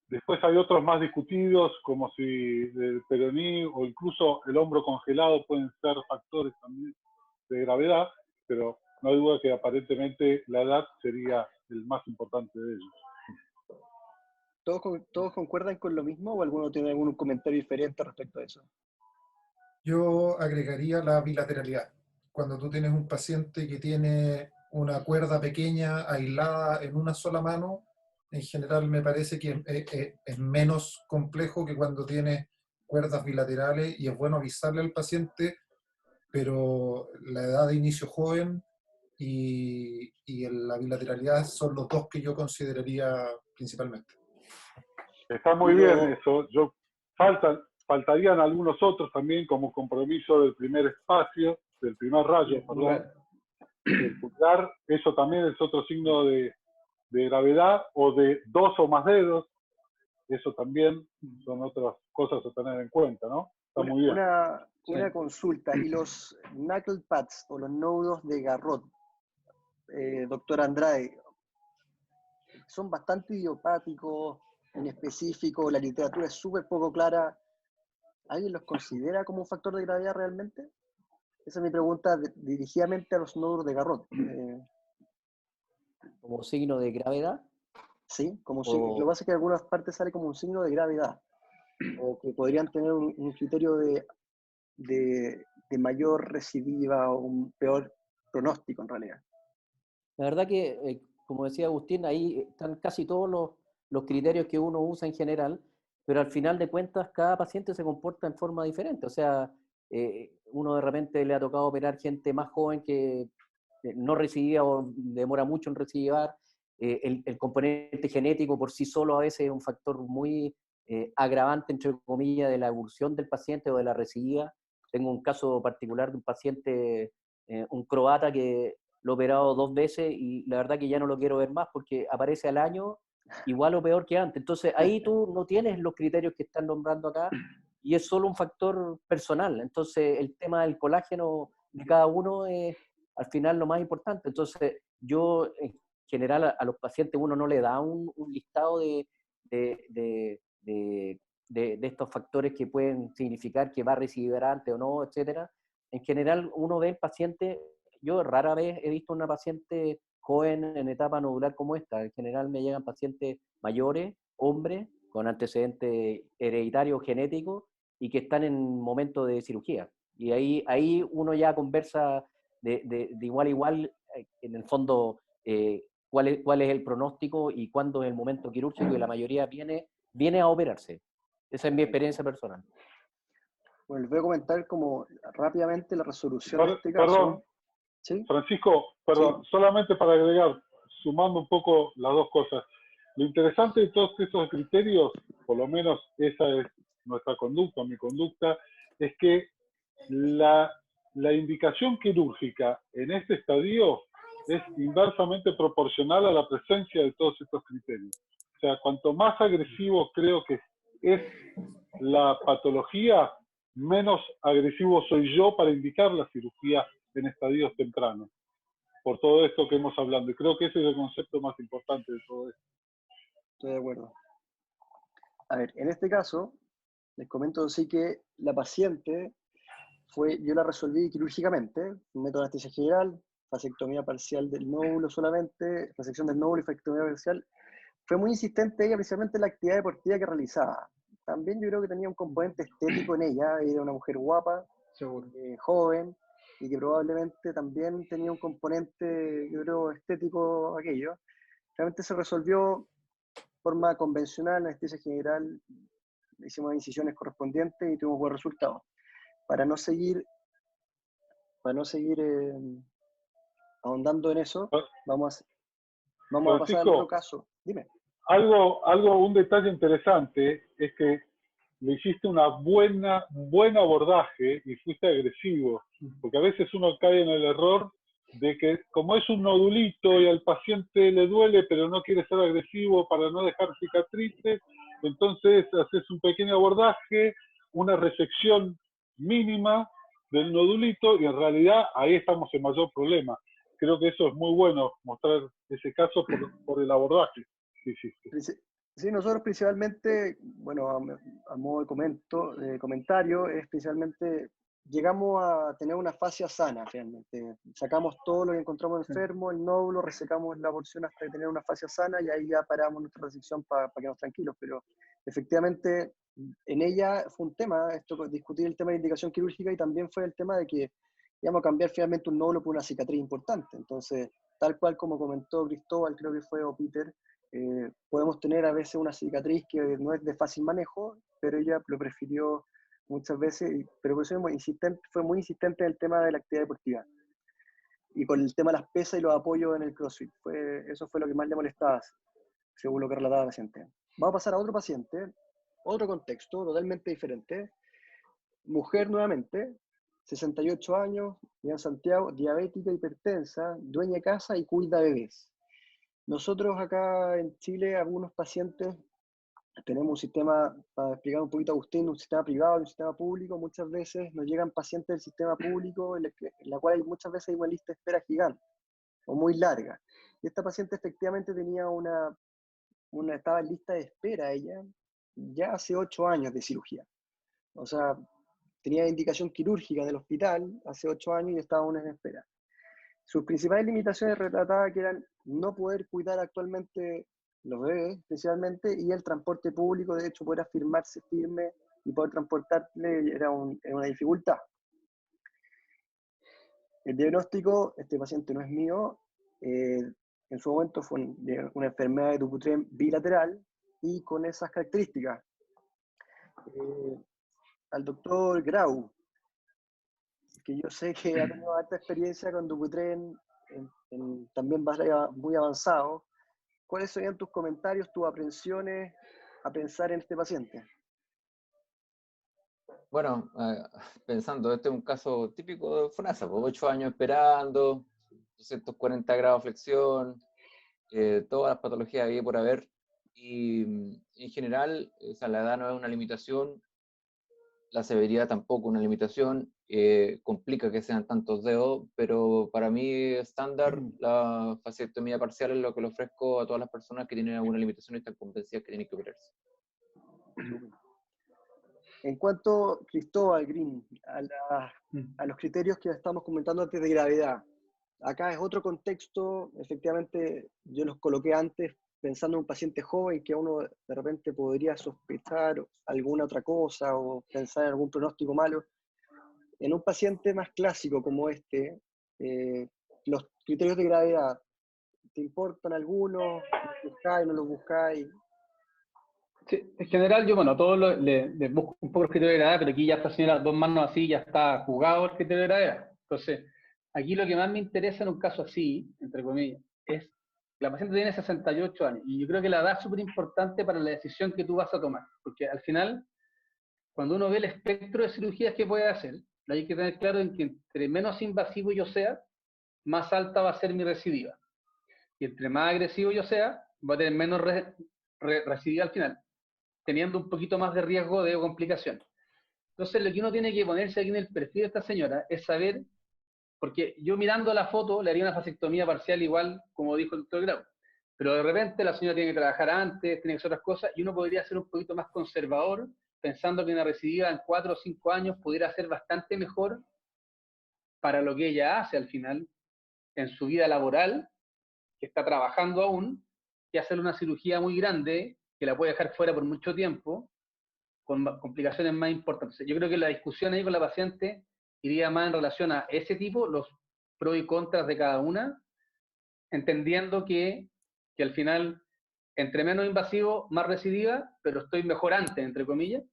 Speaker 3: Después hay otros más discutidos, como si el peroní o incluso el hombro congelado pueden ser factores también de gravedad, pero no hay duda que aparentemente la edad sería el más importante de ellos.
Speaker 1: ¿Todos concuerdan con lo mismo o alguno tiene algún comentario diferente respecto a eso?
Speaker 7: Yo agregaría la bilateralidad. Cuando tú tienes un paciente que tiene una cuerda pequeña aislada en una sola mano, en general me parece que es menos complejo que cuando tienes cuerdas bilaterales, y es bueno avisarle al paciente, pero la edad de inicio joven y la bilateralidad son los dos que yo consideraría principalmente.
Speaker 3: Está muy bien eso. Faltarían algunos otros también, como compromiso del primer espacio, del primer rayo, perdón. El pulgar, eso también es otro signo de gravedad, o de 2 o más dedos. Eso también son otras cosas a tener en cuenta, ¿no? Está muy bien.
Speaker 1: Una consulta. ¿Y los knuckle pads o los nódulos de Garrod, doctor Andrade, son bastante idiopáticos, inespecíficos, la literatura es súper poco clara? ¿Alguien los considera como un factor de gravedad realmente? Esa es mi pregunta dirigidamente a los nódulos de Garrod.
Speaker 5: ¿Como signo de gravedad?
Speaker 1: Sí, lo que pasa es que en algunas partes sale como un signo de gravedad, o que podrían tener un criterio de mayor recidiva o un peor pronóstico en realidad.
Speaker 5: La verdad que, como decía Agustín, ahí están casi todos los criterios que uno usa en general, pero al final de cuentas cada paciente se comporta en forma diferente. O sea, uno de repente le ha tocado operar gente más joven que no recidía o demora mucho en recidivar. El componente genético por sí solo a veces es un factor muy agravante, entre comillas, de la evolución del paciente o de la recidiva. Tengo un caso particular de un paciente, un croata que lo he operado 2 veces y la verdad que ya no lo quiero ver más porque aparece al año igual o peor que antes. Entonces ahí tú no tienes los criterios que están nombrando acá y es solo un factor personal. Entonces el tema del colágeno de cada uno es al final lo más importante. Entonces yo en general a los pacientes uno no le da un listado de estos factores que pueden significar que va a recibir antes o no, etcétera. En general uno ve el paciente. Yo rara vez he visto una paciente joven en etapa nodular como esta. En general me llegan pacientes mayores, hombres, con antecedentes hereditarios genéticos y que están en momento de cirugía. Y ahí uno ya conversa de igual a igual, en el fondo, cuál es el pronóstico y cuándo es el momento quirúrgico, y la mayoría viene a operarse. Esa es mi experiencia personal.
Speaker 1: Bueno, les voy a comentar como rápidamente la resolución de este caso.
Speaker 3: Perdón, ¿sí? Francisco, perdón, ¿sí? Solamente para agregar, sumando un poco las dos cosas. Lo interesante de todos estos criterios, por lo menos esa es nuestra conducta, mi conducta, es que la indicación quirúrgica en este estadio es inversamente proporcional a la presencia de todos estos criterios. O sea, cuanto más agresivo creo que es la patología, menos agresivo soy yo para indicar la cirugía en estadios tempranos, por todo esto que hemos hablado. Y creo que ese es el concepto más importante de todo esto.
Speaker 1: Estoy de acuerdo. A ver, en este caso, les comento sí que la paciente yo la resolví quirúrgicamente, método de anestesia general, vasectomía parcial del nódulo solamente, resección del nódulo y vasectomía parcial, fue muy insistente ella, principalmente en la actividad deportiva que realizaba. También yo creo que tenía un componente estético en ella, era una mujer guapa,
Speaker 6: Seguro.
Speaker 1: joven, y que probablemente también tenía un componente, yo creo, estético aquello. Realmente se resolvió de forma convencional, anestesia general, hicimos las incisiones correspondientes y tuvimos buen resultado. Para no seguir ahondando en eso, vamos a pasar al otro
Speaker 3: Francisco,
Speaker 1: caso. Dime.
Speaker 3: un detalle interesante es que le hiciste un buen abordaje y fuiste agresivo, porque a veces uno cae en el error de que como es un nodulito y al paciente le duele pero no quiere ser agresivo para no dejar cicatrices, entonces haces un pequeño abordaje, una resección mínima del nodulito y en realidad ahí estamos en mayor problema. Creo que eso es muy bueno, mostrar ese caso por el abordaje que hiciste.
Speaker 1: Sí, nosotros principalmente, bueno, a modo de comentario, es principalmente, llegamos a tener una fascia sana, realmente. Sacamos todo lo que encontramos enfermo, el nódulo, resecamos la porción hasta tener una fascia sana y ahí ya paramos nuestra resección para quedarnos tranquilos. Pero efectivamente, en ella fue un tema, discutir el tema de indicación quirúrgica y también fue el tema de que íbamos a cambiar finalmente un nódulo por una cicatriz importante. Entonces, tal cual como comentó Cristóbal, creo que fue, o Peter, podemos tener a veces una cicatriz que no es de fácil manejo, pero ella lo prefirió muchas veces, pero por eso fue muy insistente en el tema de la actividad deportiva. Y con el tema de las pesas y los apoyos en el CrossFit. Eso fue lo que más le molestaba, según lo que relataba la paciente. Vamos a pasar a otro paciente, otro contexto totalmente diferente. Mujer nuevamente, 68 años, vive en Santiago, diabética, hipertensa, dueña de casa y cuida bebés. Nosotros acá en Chile, algunos pacientes, tenemos un sistema, para explicar un poquito a Agustín, un sistema privado y un sistema público. Muchas veces nos llegan pacientes del sistema público en la cual muchas veces hay una lista de espera gigante o muy larga. Y esta paciente efectivamente tenía estaba en lista de espera ella ya hace 8 años de cirugía. O sea, tenía indicación quirúrgica del hospital hace 8 años y estaba aún en espera. Sus principales limitaciones relatadas que eran no poder cuidar actualmente los bebés, especialmente, y el transporte público, de hecho, poder afirmarse firme y poder transportarle era una dificultad. El diagnóstico, este paciente no es mío, en su momento fue una enfermedad de Dupuytren bilateral y con esas características. Al doctor Grau, que yo sé que ha tenido alta experiencia con Dupuytren, también muy avanzado. ¿Cuáles serían tus comentarios, tus aprensiones a pensar en este paciente?
Speaker 4: Bueno, pensando, este es un caso típico de FONASA, 8 años esperando, 240 grados de flexión, todas las patologías había por haber, y en general, o sea, la edad no es una limitación, la severidad tampoco una limitación, complica que sean tantos dedos, pero para mí estándar la fasciectomía parcial es lo que le ofrezco a todas las personas que tienen alguna limitación y están convencidas que tienen que operarse.
Speaker 1: En cuanto, Cristóbal Green, a los criterios que estamos comentando antes de gravedad, acá es otro contexto, efectivamente yo los coloqué antes pensando en un paciente joven que uno de repente podría sospechar alguna otra cosa o pensar en algún pronóstico malo. En un paciente más clásico como este, los criterios de gravedad, ¿te importan algunos? ¿Los buscáis, no los buscáis?
Speaker 6: Sí, en general, yo, bueno, todos le busco un poco el criterio de gravedad, pero aquí ya esta señora, 2 manos así, ya está jugado el criterio de gravedad. Entonces, aquí lo que más me interesa en un caso así, entre comillas, es la paciente tiene 68 años, y yo creo que la edad es súper importante para la decisión que tú vas a tomar, porque al final, cuando uno ve el espectro de cirugías que puede hacer, hay que tener claro en que entre menos invasivo yo sea, más alta va a ser mi recidiva. Y entre más agresivo yo sea, va a tener menos recidiva al final, teniendo un poquito más de riesgo de complicación. Entonces, lo que uno tiene que ponerse aquí en el perfil de esta señora es saber, porque yo mirando la foto le haría una fasectomía parcial igual, como dijo el doctor Grau, pero de repente la señora tiene que trabajar antes, tiene que hacer otras cosas, y uno podría ser un poquito más conservador, pensando que una recidiva en 4 o 5 años pudiera ser bastante mejor para lo que ella hace al final en su vida laboral, que está trabajando aún, que hacerle una cirugía muy grande, que la puede dejar fuera por mucho tiempo, con complicaciones más importantes. Yo creo que la discusión ahí con la paciente iría más en relación a ese tipo, los pros y contras de cada una, entendiendo que al final, entre menos invasivo, más recidiva, pero estoy mejor antes, entre comillas,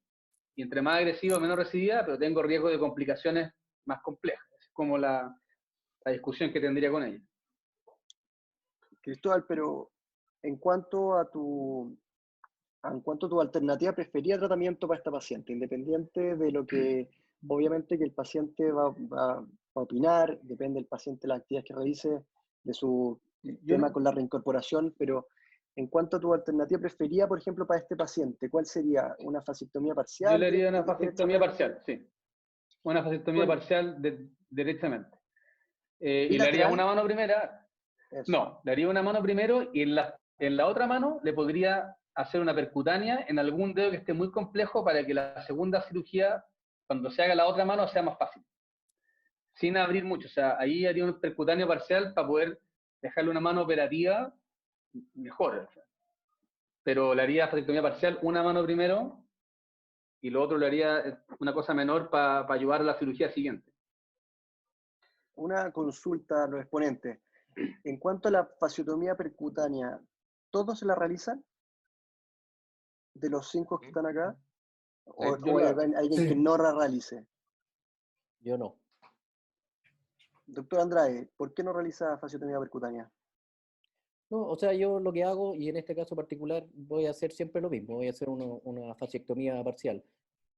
Speaker 6: y entre más agresivo, menos recidiva, pero tengo riesgo de complicaciones más complejas. Es como la discusión que tendría con ella.
Speaker 1: Cristóbal, pero en cuanto a tu alternativa preferida de tratamiento para esta paciente, independiente de lo que, obviamente, que el paciente va a opinar, depende del paciente de las actividades que realice, de su tema con la reincorporación, pero en cuanto a tu alternativa preferida, por ejemplo, para este paciente, ¿cuál sería? ¿Una fasectomía parcial?
Speaker 6: Yo le haría una fasectomía parcial, sí. Una fasectomía parcial derechamente. Y le haría una mano primera. Eso. No, le haría una mano primero y en la otra mano le podría hacer una percutánea en algún dedo que esté muy complejo para que la segunda cirugía, cuando se haga la otra mano, sea más fácil. Sin abrir mucho. O sea, ahí haría un percutáneo parcial para poder dejarle una mano operativa mejor. O sea. Pero le haría fasectomía parcial una mano primero y lo otro le haría una cosa menor para ayudar a la cirugía siguiente.
Speaker 1: Una consulta a los exponentes. En cuanto a la fasciotomía percutánea, ¿todos se la realizan? ¿De los 5 que están acá? ¿O hay alguien que no la realice?
Speaker 5: Yo no.
Speaker 1: Doctor Andrade, ¿por qué no realiza fasciotomía percutánea?
Speaker 5: No, o sea, yo lo que hago, y en este caso particular, voy a hacer siempre lo mismo, voy a hacer una fasciectomía parcial.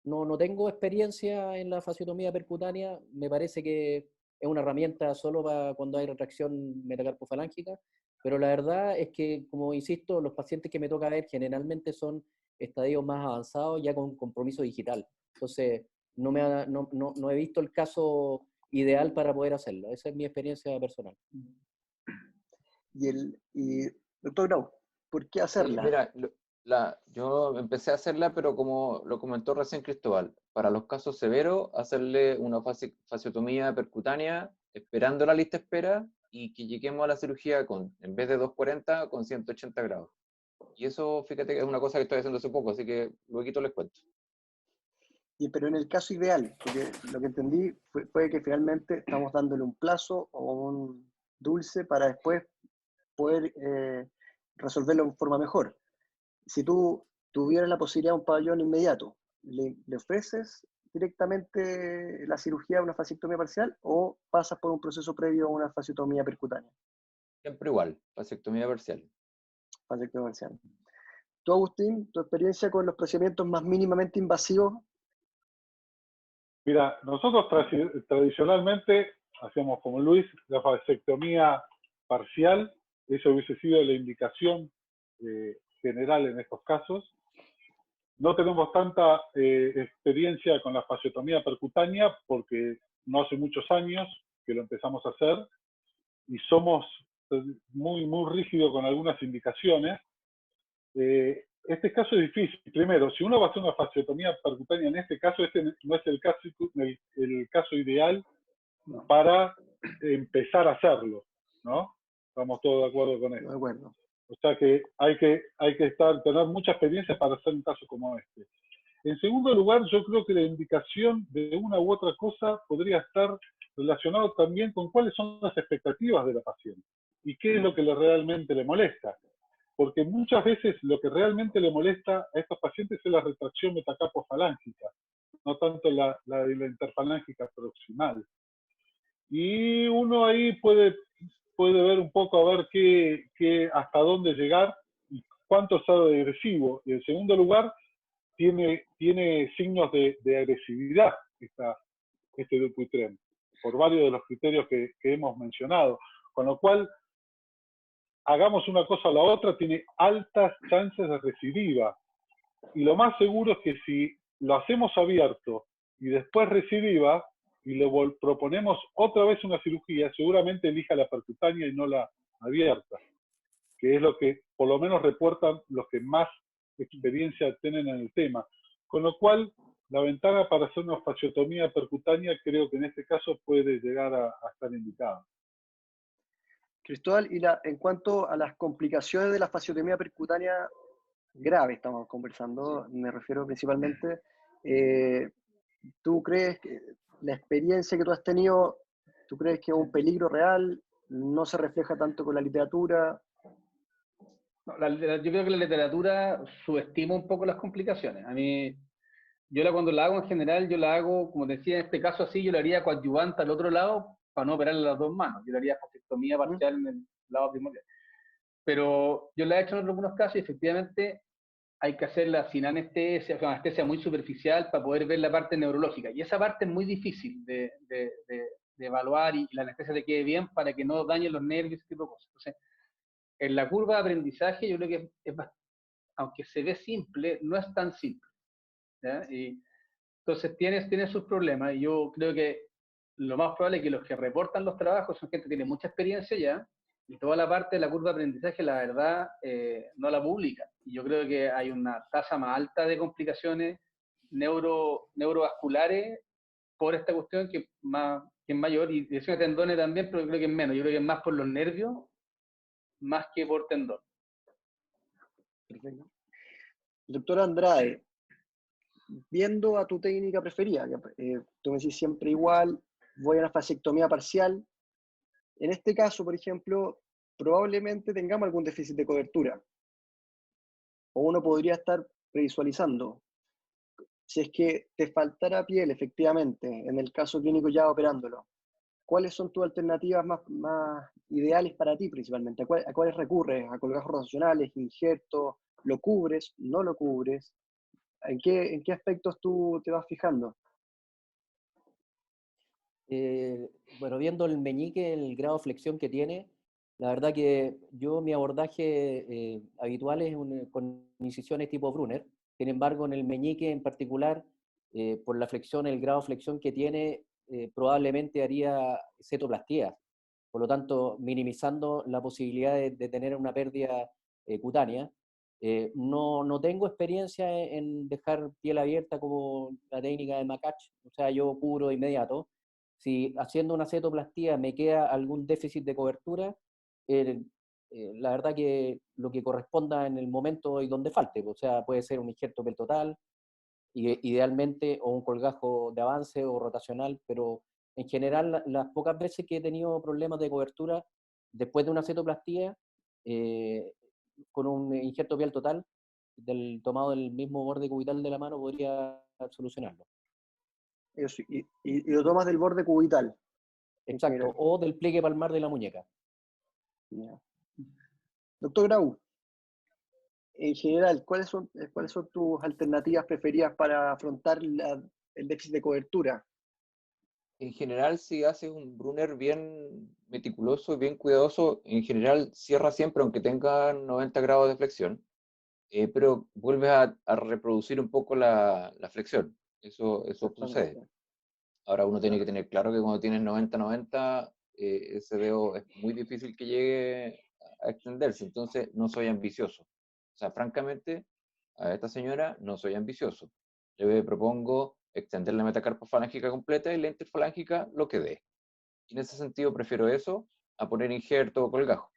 Speaker 5: No tengo experiencia en la fasciotomía percutánea, me parece que es una herramienta solo para cuando hay retracción metacarpofalángica, pero la verdad es que, como insisto, los pacientes que me toca ver generalmente son estadios más avanzados ya con compromiso digital. Entonces, no he visto el caso ideal para poder hacerlo. Esa es mi experiencia personal.
Speaker 1: Y doctor Grau, ¿por qué hacerla?
Speaker 4: Mira, yo empecé a hacerla, pero como lo comentó recién Cristóbal, para los casos severos, hacerle una fasciotomía percutánea, esperando la lista de espera y que lleguemos a la cirugía en vez de 240, con 180 grados. Y eso, fíjate que es una cosa que estoy haciendo hace poco, así que luego les cuento.
Speaker 1: Pero en el caso ideal, porque lo que entendí fue que finalmente estamos dándole un plazo o un dulce para después poder resolverlo de forma mejor. Si tú tuvieras la posibilidad de un pabellón inmediato, ¿le ofreces directamente la cirugía a una fasciectomía parcial o pasas por un proceso previo a una fasciectomía percutánea?
Speaker 4: Siempre igual, fasciectomía parcial.
Speaker 1: Fasciectomía parcial. ¿Tú, Agustín, tu experiencia con los procedimientos más mínimamente invasivos?
Speaker 3: Mira, nosotros tradicionalmente hacíamos como Luis la vasectomía parcial, eso hubiese sido la indicación general en estos casos. No tenemos tanta experiencia con la fasciotomía percutánea porque no hace muchos años que lo empezamos a hacer y somos muy rígidos con algunas indicaciones. Este caso es difícil. Primero, si uno va a hacer una fasciotomía percutánea, en este caso, este no es el caso ideal para empezar a hacerlo, ¿no? Estamos todos de acuerdo con esto.
Speaker 1: De acuerdo.
Speaker 3: O sea que hay que tener mucha experiencia para hacer un caso como este. En segundo lugar, yo creo que la indicación de una u otra cosa podría estar relacionado también con cuáles son las expectativas de la paciente y qué es lo que realmente le molesta. Porque muchas veces lo que realmente le molesta a estos pacientes es la retracción metacarpofalángica, no tanto la interfalángica proximal. Y uno ahí puede ver un poco a ver hasta dónde llegar y cuánto es agresivo. Y en segundo lugar, tiene signos de agresividad este Dupuytren, por varios de los criterios que hemos mencionado. Con lo cual, hagamos una cosa o la otra, tiene altas chances de recidiva. Y lo más seguro es que si lo hacemos abierto y después recidiva, y le proponemos otra vez una cirugía, seguramente elija la percutánea y no la abierta, que es lo que por lo menos reportan los que más experiencia tienen en el tema. Con lo cual, la ventana para hacer una fasciotomía percutánea creo que en este caso puede llegar a estar indicada.
Speaker 1: Cristóbal, en cuanto a las complicaciones de la fasciotomía percutánea grave, estamos conversando, me refiero principalmente, ¿tú crees que la experiencia que tú has tenido, tú crees que es un peligro real? ¿No se refleja tanto con la literatura?
Speaker 6: No, yo creo que la literatura subestima un poco las complicaciones. A mí, cuando la hago en general, yo la hago, como decía, en este caso así, yo la haría coadyuvante al otro lado para no operarle las dos manos. Yo la haría fasectomía parcial en el lado primordial. Pero yo la he hecho en algunos casos y efectivamente hay que hacerla sin anestesia, con anestesia muy superficial para poder ver la parte neurológica. Y esa parte es muy difícil de evaluar y la anestesia te quede bien para que no dañe los nervios, ese tipo de cosas. Entonces, en la curva de aprendizaje yo creo que aunque se ve simple, no es tan simple. ¿Ya? Y entonces tiene sus problemas y yo creo que lo más probable es que los que reportan los trabajos son gente que tiene mucha experiencia ya y toda la parte de la curva de aprendizaje, la verdad, no la publica. Y yo creo que hay una tasa más alta de complicaciones neurovasculares por esta cuestión que es mayor, y lesión de tendones también, pero yo creo que es menos. Yo creo que es más por los nervios, más que por tendón.
Speaker 1: Perfecto. Doctor Andrade, viendo a tu técnica preferida, tú me decís siempre igual, voy a una fasectomía parcial. En este caso, por ejemplo, probablemente tengamos algún déficit de cobertura. O uno podría estar previsualizando. Si es que te faltara piel, efectivamente, en el caso clínico ya operándolo, ¿cuáles son tus alternativas más ideales para ti principalmente? ¿A cuáles recurres? ¿A colgajos rotacionales, injertos? ¿Lo cubres? ¿No lo cubres? ¿En qué aspectos tú te vas fijando?
Speaker 5: Bueno, viendo el meñique, el grado de flexión que tiene, la verdad que mi abordaje habitual es con incisiones tipo Brunner. Sin embargo, en el meñique en particular, por la flexión, el grado de flexión que tiene, probablemente haría cetoplastía. Por lo tanto, minimizando la posibilidad de tener una pérdida cutánea. No tengo experiencia en dejar piel abierta como la técnica de Makach, o sea, yo cubro de inmediato. Si haciendo una cetoplastía me queda algún déficit de cobertura, la verdad que lo que corresponda en el momento y donde falte, o sea, puede ser un injerto total, idealmente, o un colgajo de avance o rotacional, pero en general las pocas veces que he tenido problemas de cobertura después de una cetoplastía, con un injerto piel total, tomado del mismo borde cubital de la mano, podría solucionarlo.
Speaker 1: Eso, y lo tomas del borde cubital.
Speaker 5: Exacto, o del pliegue palmar de la muñeca.
Speaker 1: Yeah. Doctor Grau, en general, ¿cuáles son tus alternativas preferidas para afrontar el déficit de cobertura?
Speaker 4: En general, si haces un Brunner bien meticuloso y bien cuidadoso, en general cierra siempre, aunque tenga 90 grados de flexión, pero vuelves a reproducir un poco la flexión. Eso sucede. Ahora uno tiene que tener claro que cuando tienes 90-90, ese dedo es muy difícil que llegue a extenderse, entonces no soy ambicioso. O sea, francamente, a esta señora no soy ambicioso. Yo le propongo extender la metacarpa falángica completa y la interfalángica lo que dé. Y en ese sentido prefiero eso a poner injerto o colgajo.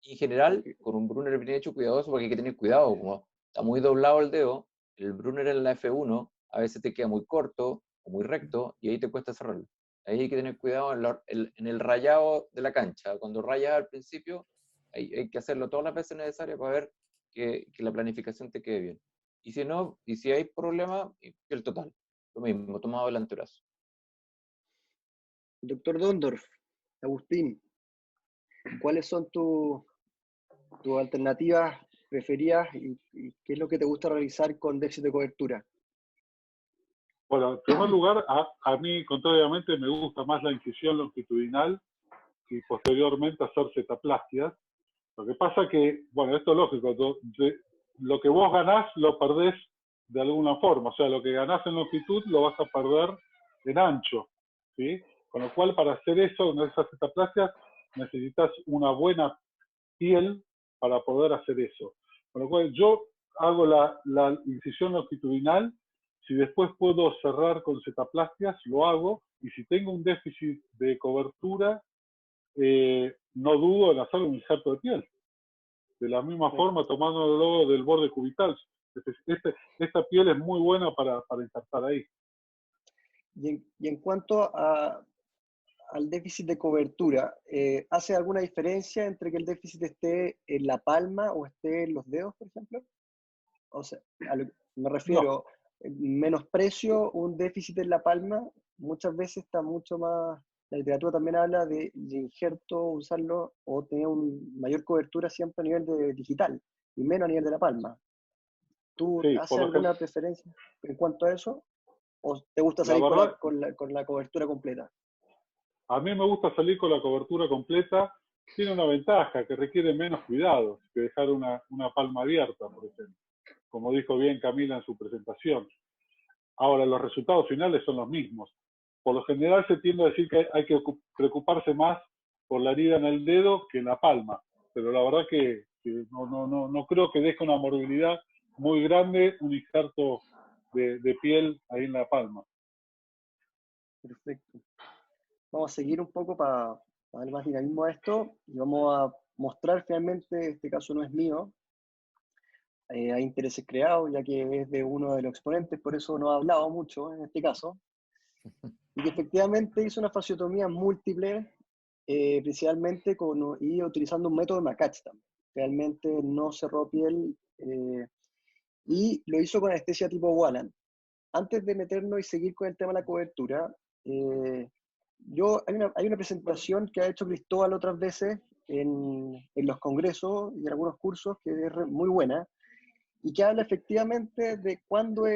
Speaker 4: Y en general, con un Brunner bien hecho, cuidadoso, porque hay que tener cuidado, como está muy doblado el dedo, el Brunner en la F1 a veces te queda muy corto o muy recto y ahí te cuesta cerrarlo. Ahí hay que tener cuidado en el rayado de la cancha. Cuando rayas al principio, hay que hacerlo todas las veces necesarias para ver que la planificación te quede bien. Y si no, y si hay problema, el total. Lo mismo, tomado el antebrazo.
Speaker 1: Doctor Dondorf, Agustín, ¿cuáles son tus alternativas preferidas y qué es lo que te gusta realizar con déficit de cobertura?
Speaker 3: Bueno, en primer lugar, a mí, contrariamente, me gusta más la incisión longitudinal y posteriormente hacer cetaplastias. Lo que pasa que, bueno, esto es lógico, lo que vos ganás lo perdés de alguna forma, o sea, lo que ganás en longitud lo vas a perder en ancho, ¿sí? Con lo cual, para hacer eso, en esas cetaplastias, necesitas una buena piel para poder hacer eso. Con lo cual, yo hago la incisión longitudinal. Si después puedo cerrar con cetaplastias, lo hago. Y si tengo un déficit de cobertura, no dudo en hacer un injerto de piel. De la misma forma, tomándolo del borde cubital. Esta piel es muy buena para insertar ahí.
Speaker 1: Y en cuanto al déficit de cobertura, ¿hace alguna diferencia entre que el déficit esté en la palma o esté en los dedos, por ejemplo? O sea, me refiero, menosprecio un déficit en la palma, muchas veces está mucho más, la literatura también habla de injerto, usarlo o tener una mayor cobertura siempre a nivel de digital y menos a nivel de la palma. ¿Tú
Speaker 3: Sí,
Speaker 1: haces alguna preferencia en cuanto a eso? ¿O te gusta salir con la cobertura completa?
Speaker 3: A mí me gusta salir con la cobertura completa. Tiene una ventaja, que requiere menos cuidados que dejar una palma abierta, por ejemplo, como dijo bien Camila en su presentación. Ahora, los resultados finales son los mismos. Por lo general se tiende a decir que hay que preocuparse más por la herida en el dedo que en la palma, pero la verdad que no creo que deje una morbilidad muy grande un injerto de piel ahí en la palma.
Speaker 1: Perfecto. Vamos a seguir un poco para darle más dinamismo a esto y vamos a mostrar finalmente, este caso no es mío, hay intereses creados, ya que es de uno de los exponentes, por eso no ha hablado mucho en este caso, y que efectivamente hizo una fasciotomía múltiple, principalmente y utilizando un método de Makach también. Realmente no cerró piel y lo hizo con anestesia tipo Walland. Antes de meternos y seguir con el tema de la cobertura, hay una presentación que ha hecho Cristóbal otras veces en los congresos y en algunos cursos que es muy buena y que habla efectivamente de cuándo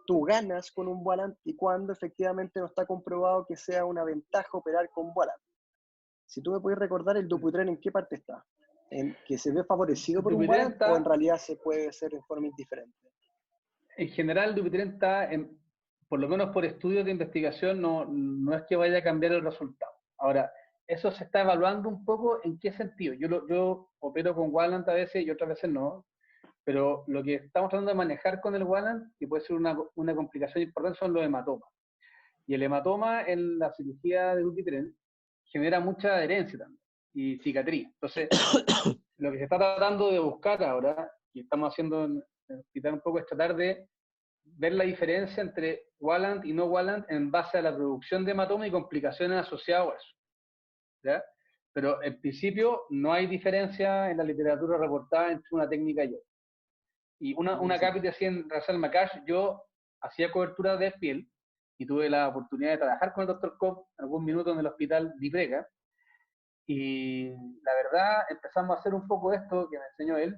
Speaker 1: tú ganas con un Walland y cuándo efectivamente no está comprobado que sea una ventaja operar con Walland. Si tú me puedes recordar el Dupuytren, ¿en qué parte está? ¿En que se ve favorecido por un Walland o en realidad se puede hacer en forma indiferente?
Speaker 6: En general, Dupuytren está, por lo menos por estudios de investigación, no es que vaya a cambiar el resultado. Ahora, eso se está evaluando un poco en qué sentido. Yo opero con Walland a veces y otras veces no, pero lo que estamos tratando de manejar con el Walland, que puede ser una complicación importante, son los hematomas. Y el hematoma en la cirugía de Dupuytren genera mucha adherencia también y cicatriz. Entonces, lo que se está tratando de buscar ahora, y estamos haciendo en el hospital un poco, es tratar de ver la diferencia entre Walland y no Walland en base a la producción de hematoma y complicaciones asociadas a eso. ¿Ya? Pero en principio no hay diferencia en la literatura reportada entre una técnica y otra. Y una cápita así en relación al Makach, yo hacía cobertura de piel y tuve la oportunidad de trabajar con el Dr. Kopp algún minuto en el hospital Dibrega, y la verdad empezamos a hacer un poco esto que me enseñó él,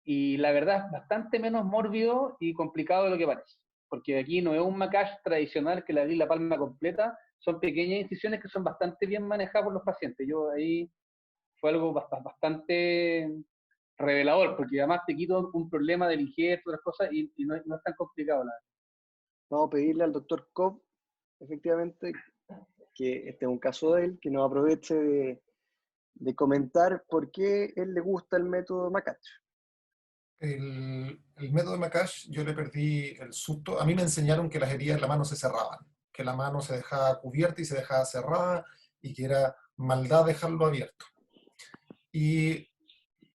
Speaker 6: y la verdad es bastante menos mórbido y complicado de lo que parece, porque aquí no es un Makach tradicional que le abrí la palma completa, son pequeñas incisiones que son bastante bien manejadas por los pacientes. Yo ahí fue algo bastante revelador, porque además te quito un problema del injerto, otras cosas, y no es tan complicado la verdad.
Speaker 1: Vamos a pedirle al doctor Kopp, efectivamente, que este es un caso de él, que nos aproveche de comentar por qué él le gusta el método Makach.
Speaker 7: El método Makach, yo le perdí el susto. A mí me enseñaron que las heridas en la mano se cerraban, que la mano se dejaba cubierta y se dejaba cerrada, y que era maldad dejarlo abierto. Y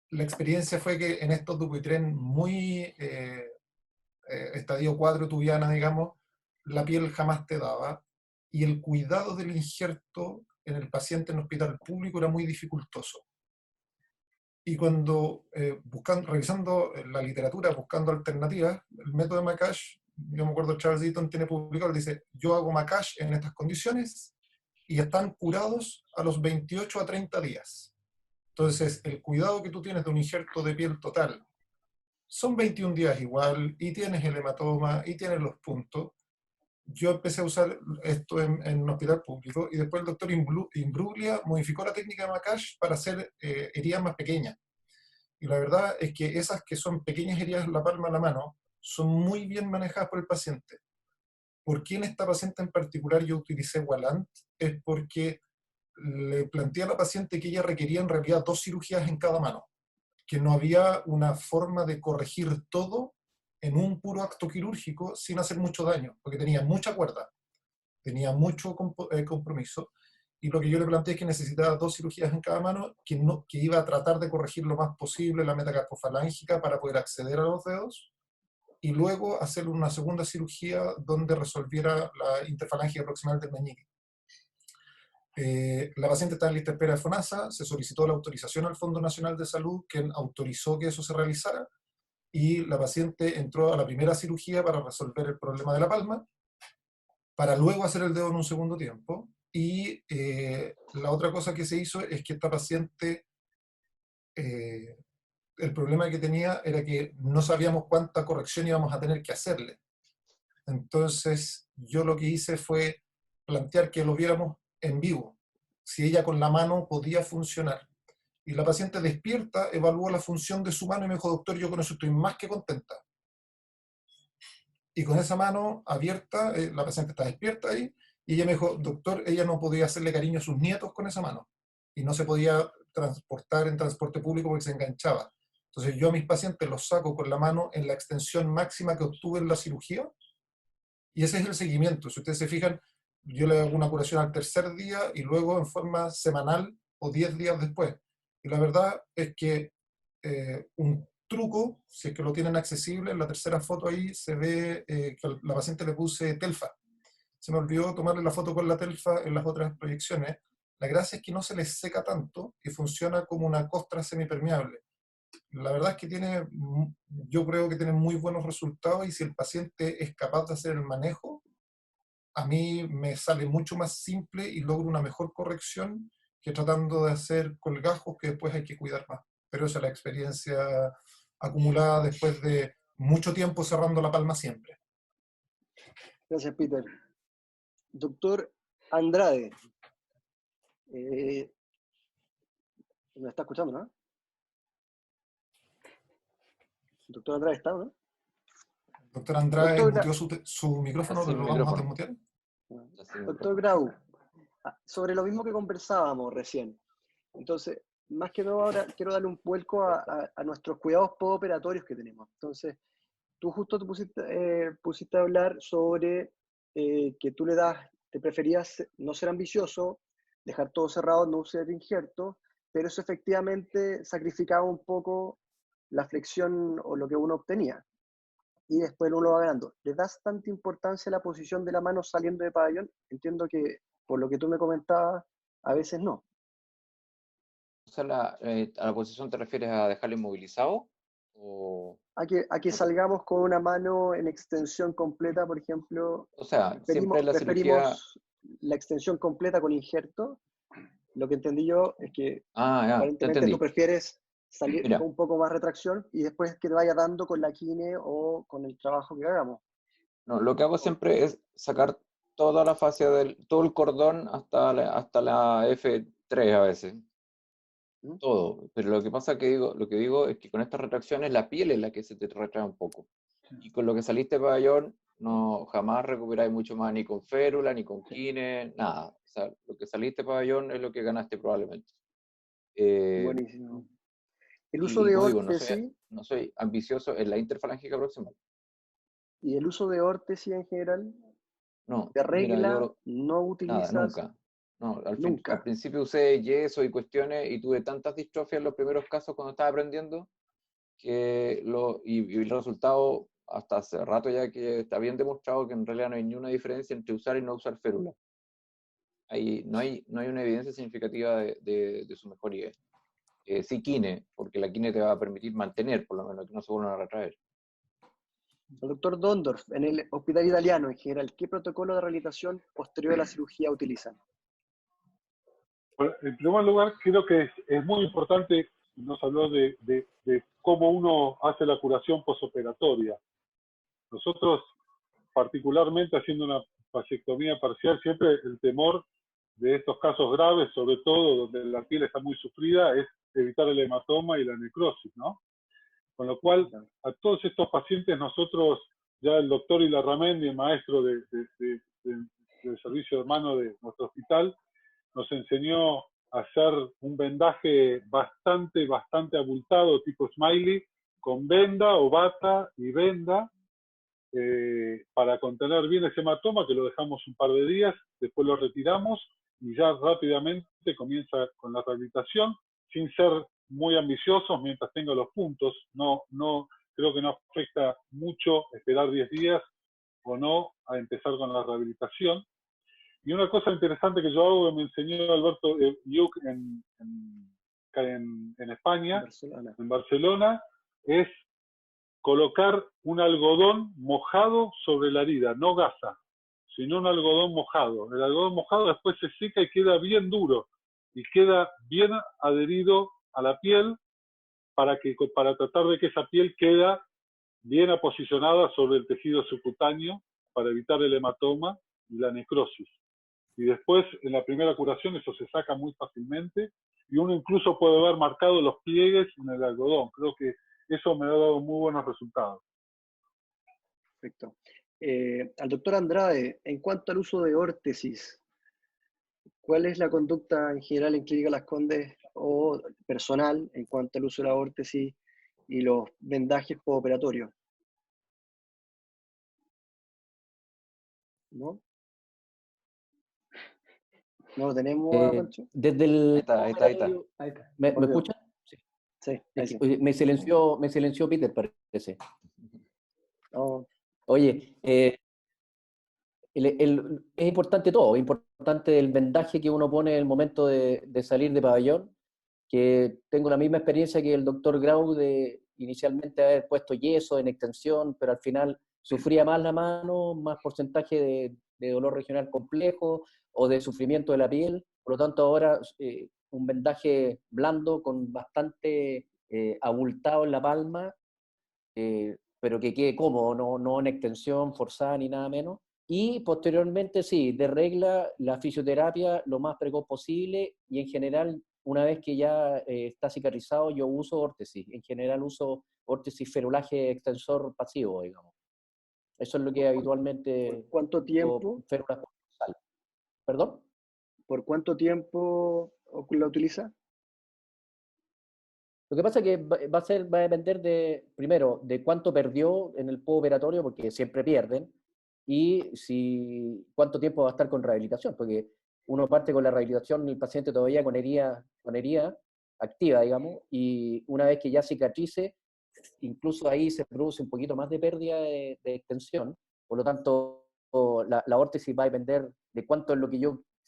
Speaker 7: la experiencia fue que en estos Dupuytren muy estadio 4 tubiana, digamos, la piel jamás te daba, y el cuidado del injerto en el paciente en el hospital público era muy dificultoso. Y cuando, revisando la literatura, buscando alternativas, el método de Makach, yo me acuerdo Charles Deaton tiene publicado, dice, yo hago Makach en estas condiciones y están curados a los 28 a 30 días. Entonces, el cuidado que tú tienes de un injerto de piel total, son 21 días igual, y tienes el hematoma, y tienes los puntos. Yo empecé a usar esto en un hospital público, y después el doctor Imbruglia modificó la técnica de Makach para hacer heridas más pequeñas. Y la verdad es que esas que son pequeñas heridas en la palma de la mano son muy bien manejadas por el paciente. ¿Por qué en esta paciente en particular yo utilicé Walland? Es porque le planteé a la paciente que ella requería en realidad 2 cirugías en cada mano, que no había una forma de corregir todo en un puro acto quirúrgico sin hacer mucho daño, porque tenía mucha cuerda, tenía mucho compromiso, y lo que yo le planteé es que necesitaba 2 cirugías en cada mano, que iba a tratar de corregir lo más posible la metacarpofalángica para poder acceder a los dedos, y luego hacer una segunda cirugía donde resolviera la interfalange proximal del meñique. La paciente está en lista de espera de FONASA, se solicitó la autorización al Fondo Nacional de Salud, que autorizó que eso se realizara, y la paciente entró a la primera cirugía para resolver el problema de la palma, para luego hacer el dedo en un segundo tiempo. Y la otra cosa que se hizo es que esta paciente, el problema que tenía era que no sabíamos cuánta corrección íbamos a tener que hacerle. Entonces yo lo que hice fue plantear que lo viéramos en vivo, si ella con la mano podía funcionar. Y la paciente despierta, evaluó la función de su mano y me dijo, doctor, yo con eso estoy más que contenta. Y con esa mano abierta, la paciente está despierta ahí, y ella me dijo, doctor, ella no podía hacerle cariño a sus nietos con esa mano. Y no se podía transportar en transporte público porque se enganchaba. Entonces yo a mis pacientes los saco con la mano en la extensión máxima que obtuve en la cirugía, y ese es el seguimiento. Si ustedes se fijan, yo le hago una curación al tercer día y luego en forma semanal o 10 días después. Y la verdad es que un truco, si es que lo tienen accesible, en la tercera foto ahí se ve que la paciente le puse telfa. Se me olvidó tomarle la foto con la telfa en las otras proyecciones. La gracia es que no se les seca tanto y funciona como una costra semipermeable. La verdad es que yo creo que tiene muy buenos resultados, y si el paciente es capaz de hacer el manejo, a mí me sale mucho más simple y logro una mejor corrección que tratando de hacer colgajos que después hay que cuidar más. Pero esa es la experiencia acumulada después de mucho tiempo cerrando la palma siempre.
Speaker 1: Gracias, Peter. Doctor Andrade, ¿me está escuchando, no? Doctor Andrade, ¿está, no?
Speaker 7: Doctor Andrade
Speaker 1: Doctor
Speaker 7: muteó su micrófono, pero lo vamos a desmutear.
Speaker 1: Doctor Grau, sobre lo mismo que conversábamos recién. Entonces, más que nada ahora quiero darle un vuelco a nuestros cuidados postoperatorios que tenemos. Entonces, tú justo te pusiste a hablar sobre que tú te preferías no ser ambicioso, dejar todo cerrado, no usar injertos, pero eso efectivamente sacrificaba un poco la flexión o lo que uno obtenía. Y después uno lo va ganando. ¿Le das tanta importancia a la posición de la mano saliendo de pabellón? Entiendo que, por lo que tú me comentabas, a veces no.
Speaker 4: O sea, ¿a la posición te refieres a dejarlo inmovilizado? ¿O
Speaker 1: A que salgamos con una mano en extensión completa, por ejemplo.
Speaker 4: O sea, siempre la cirugía...
Speaker 1: Preferimos la extensión completa con injerto. Lo que entendí yo es que aparentemente tú prefieres salir con un poco más retracción y después que te vaya dando con la quine o con el trabajo que hagamos.
Speaker 4: No, lo que hago siempre es sacar toda la fascia todo el cordón hasta la F3 a veces. Todo. Pero lo que pasa lo que digo es que con estas retracciones la piel es la que se te retrae un poco. Y con lo que saliste de pabellón, no jamás recuperáis mucho más, ni con férula, ni con quine, nada. O sea, lo que saliste de pabellón es lo que ganaste probablemente.
Speaker 1: Buenísimo. El uso de órtesis.
Speaker 4: No soy ambicioso en la interfalángica proximal.
Speaker 1: ¿Y el uso de órtesis en general?
Speaker 4: No.
Speaker 1: ¿De regla no utilizas?
Speaker 4: Nada, nunca. No, al principio usé yeso y cuestiones y tuve tantas distrofias en los primeros casos cuando estaba aprendiendo que el resultado hasta hace rato ya que está bien demostrado que en realidad no hay ninguna diferencia entre usar y no usar férula. No hay una evidencia significativa de su mejoría. Sí quine, porque la quine te va a permitir mantener, por lo menos, que no se vuelvan a retraer.
Speaker 1: El doctor Dondorf, en el hospital italiano en general, ¿qué protocolo de rehabilitación posterior a la cirugía utilizan?
Speaker 3: Bueno, en primer lugar, creo que es muy importante, nos habló de cómo uno hace la curación posoperatoria. Nosotros, particularmente haciendo una vasectomía parcial, siempre el temor de estos casos graves, sobre todo donde la piel está muy sufrida, es evitar el hematoma y la necrosis, ¿no? Con lo cual, a todos estos pacientes nosotros, ya el doctor Ilarramendi, el maestro del servicio de mano de nuestro hospital, nos enseñó a hacer un vendaje bastante abultado, tipo Smiley, con venda o bata y venda, para contener bien ese hematoma, que lo dejamos un par de días, después lo retiramos y ya rápidamente comienza con la rehabilitación, sin ser muy ambiciosos mientras tenga los puntos. No, creo que no afecta mucho esperar 10 días o no a empezar con la rehabilitación. Y una cosa interesante que yo hago, que me enseñó Alberto Lluch en España, en Barcelona, es colocar un algodón mojado sobre la herida, no gasa, sino un algodón mojado. El algodón mojado después se seca y queda bien duro y queda bien adherido a la piel para tratar de que esa piel queda bien aposicionada sobre el tejido subcutáneo para evitar el hematoma y la necrosis. Y después, en la primera curación, eso se saca muy fácilmente y uno incluso puede ver marcados los pliegues en el algodón. Creo que eso me ha dado muy buenos resultados.
Speaker 1: Perfecto. Al doctor Andrade, en cuanto al uso de órtesis, ¿cuál es la conducta en general en Clínica Las Condes o personal en cuanto al uso de la órtesis y los vendajes postoperatorios? ¿No? ¿No lo tenemos, Pancho?
Speaker 5: Desde el...
Speaker 4: Ahí está.
Speaker 5: ¿Me escuchan? Sí.
Speaker 1: Sí, ahí sí.
Speaker 5: Me silenció Peter, parece.
Speaker 1: Oh.
Speaker 5: Oye, es importante todo, es importante el vendaje que uno pone en el momento de salir de pabellón, que tengo la misma experiencia que el doctor Grau de inicialmente haber puesto yeso en extensión, pero al final sufría más la mano, más porcentaje de dolor regional complejo o de sufrimiento de la piel. Por lo tanto, ahora un vendaje blando con bastante abultado en la palma, pero que quede cómodo, no en extensión forzada ni nada menos. Y posteriormente, sí, de regla, la fisioterapia lo más precoz posible y en general, una vez que ya está cicatrizado, yo uso órtesis. En general uso órtesis ferulaje extensor pasivo, digamos. Eso es lo que habitualmente...
Speaker 1: ¿Por cuánto tiempo?
Speaker 5: ¿Perdón?
Speaker 1: ¿Por cuánto tiempo la utiliza?
Speaker 5: Lo que pasa es que va a depender primero, de cuánto perdió en el postoperatorio, porque siempre pierden, y cuánto tiempo va a estar con rehabilitación, porque uno parte con la rehabilitación y el paciente todavía con herida activa, digamos, y una vez que ya cicatrice, incluso ahí se produce un poquito más de pérdida de extensión, por lo tanto, la órtesis va a depender de cuánto es lo que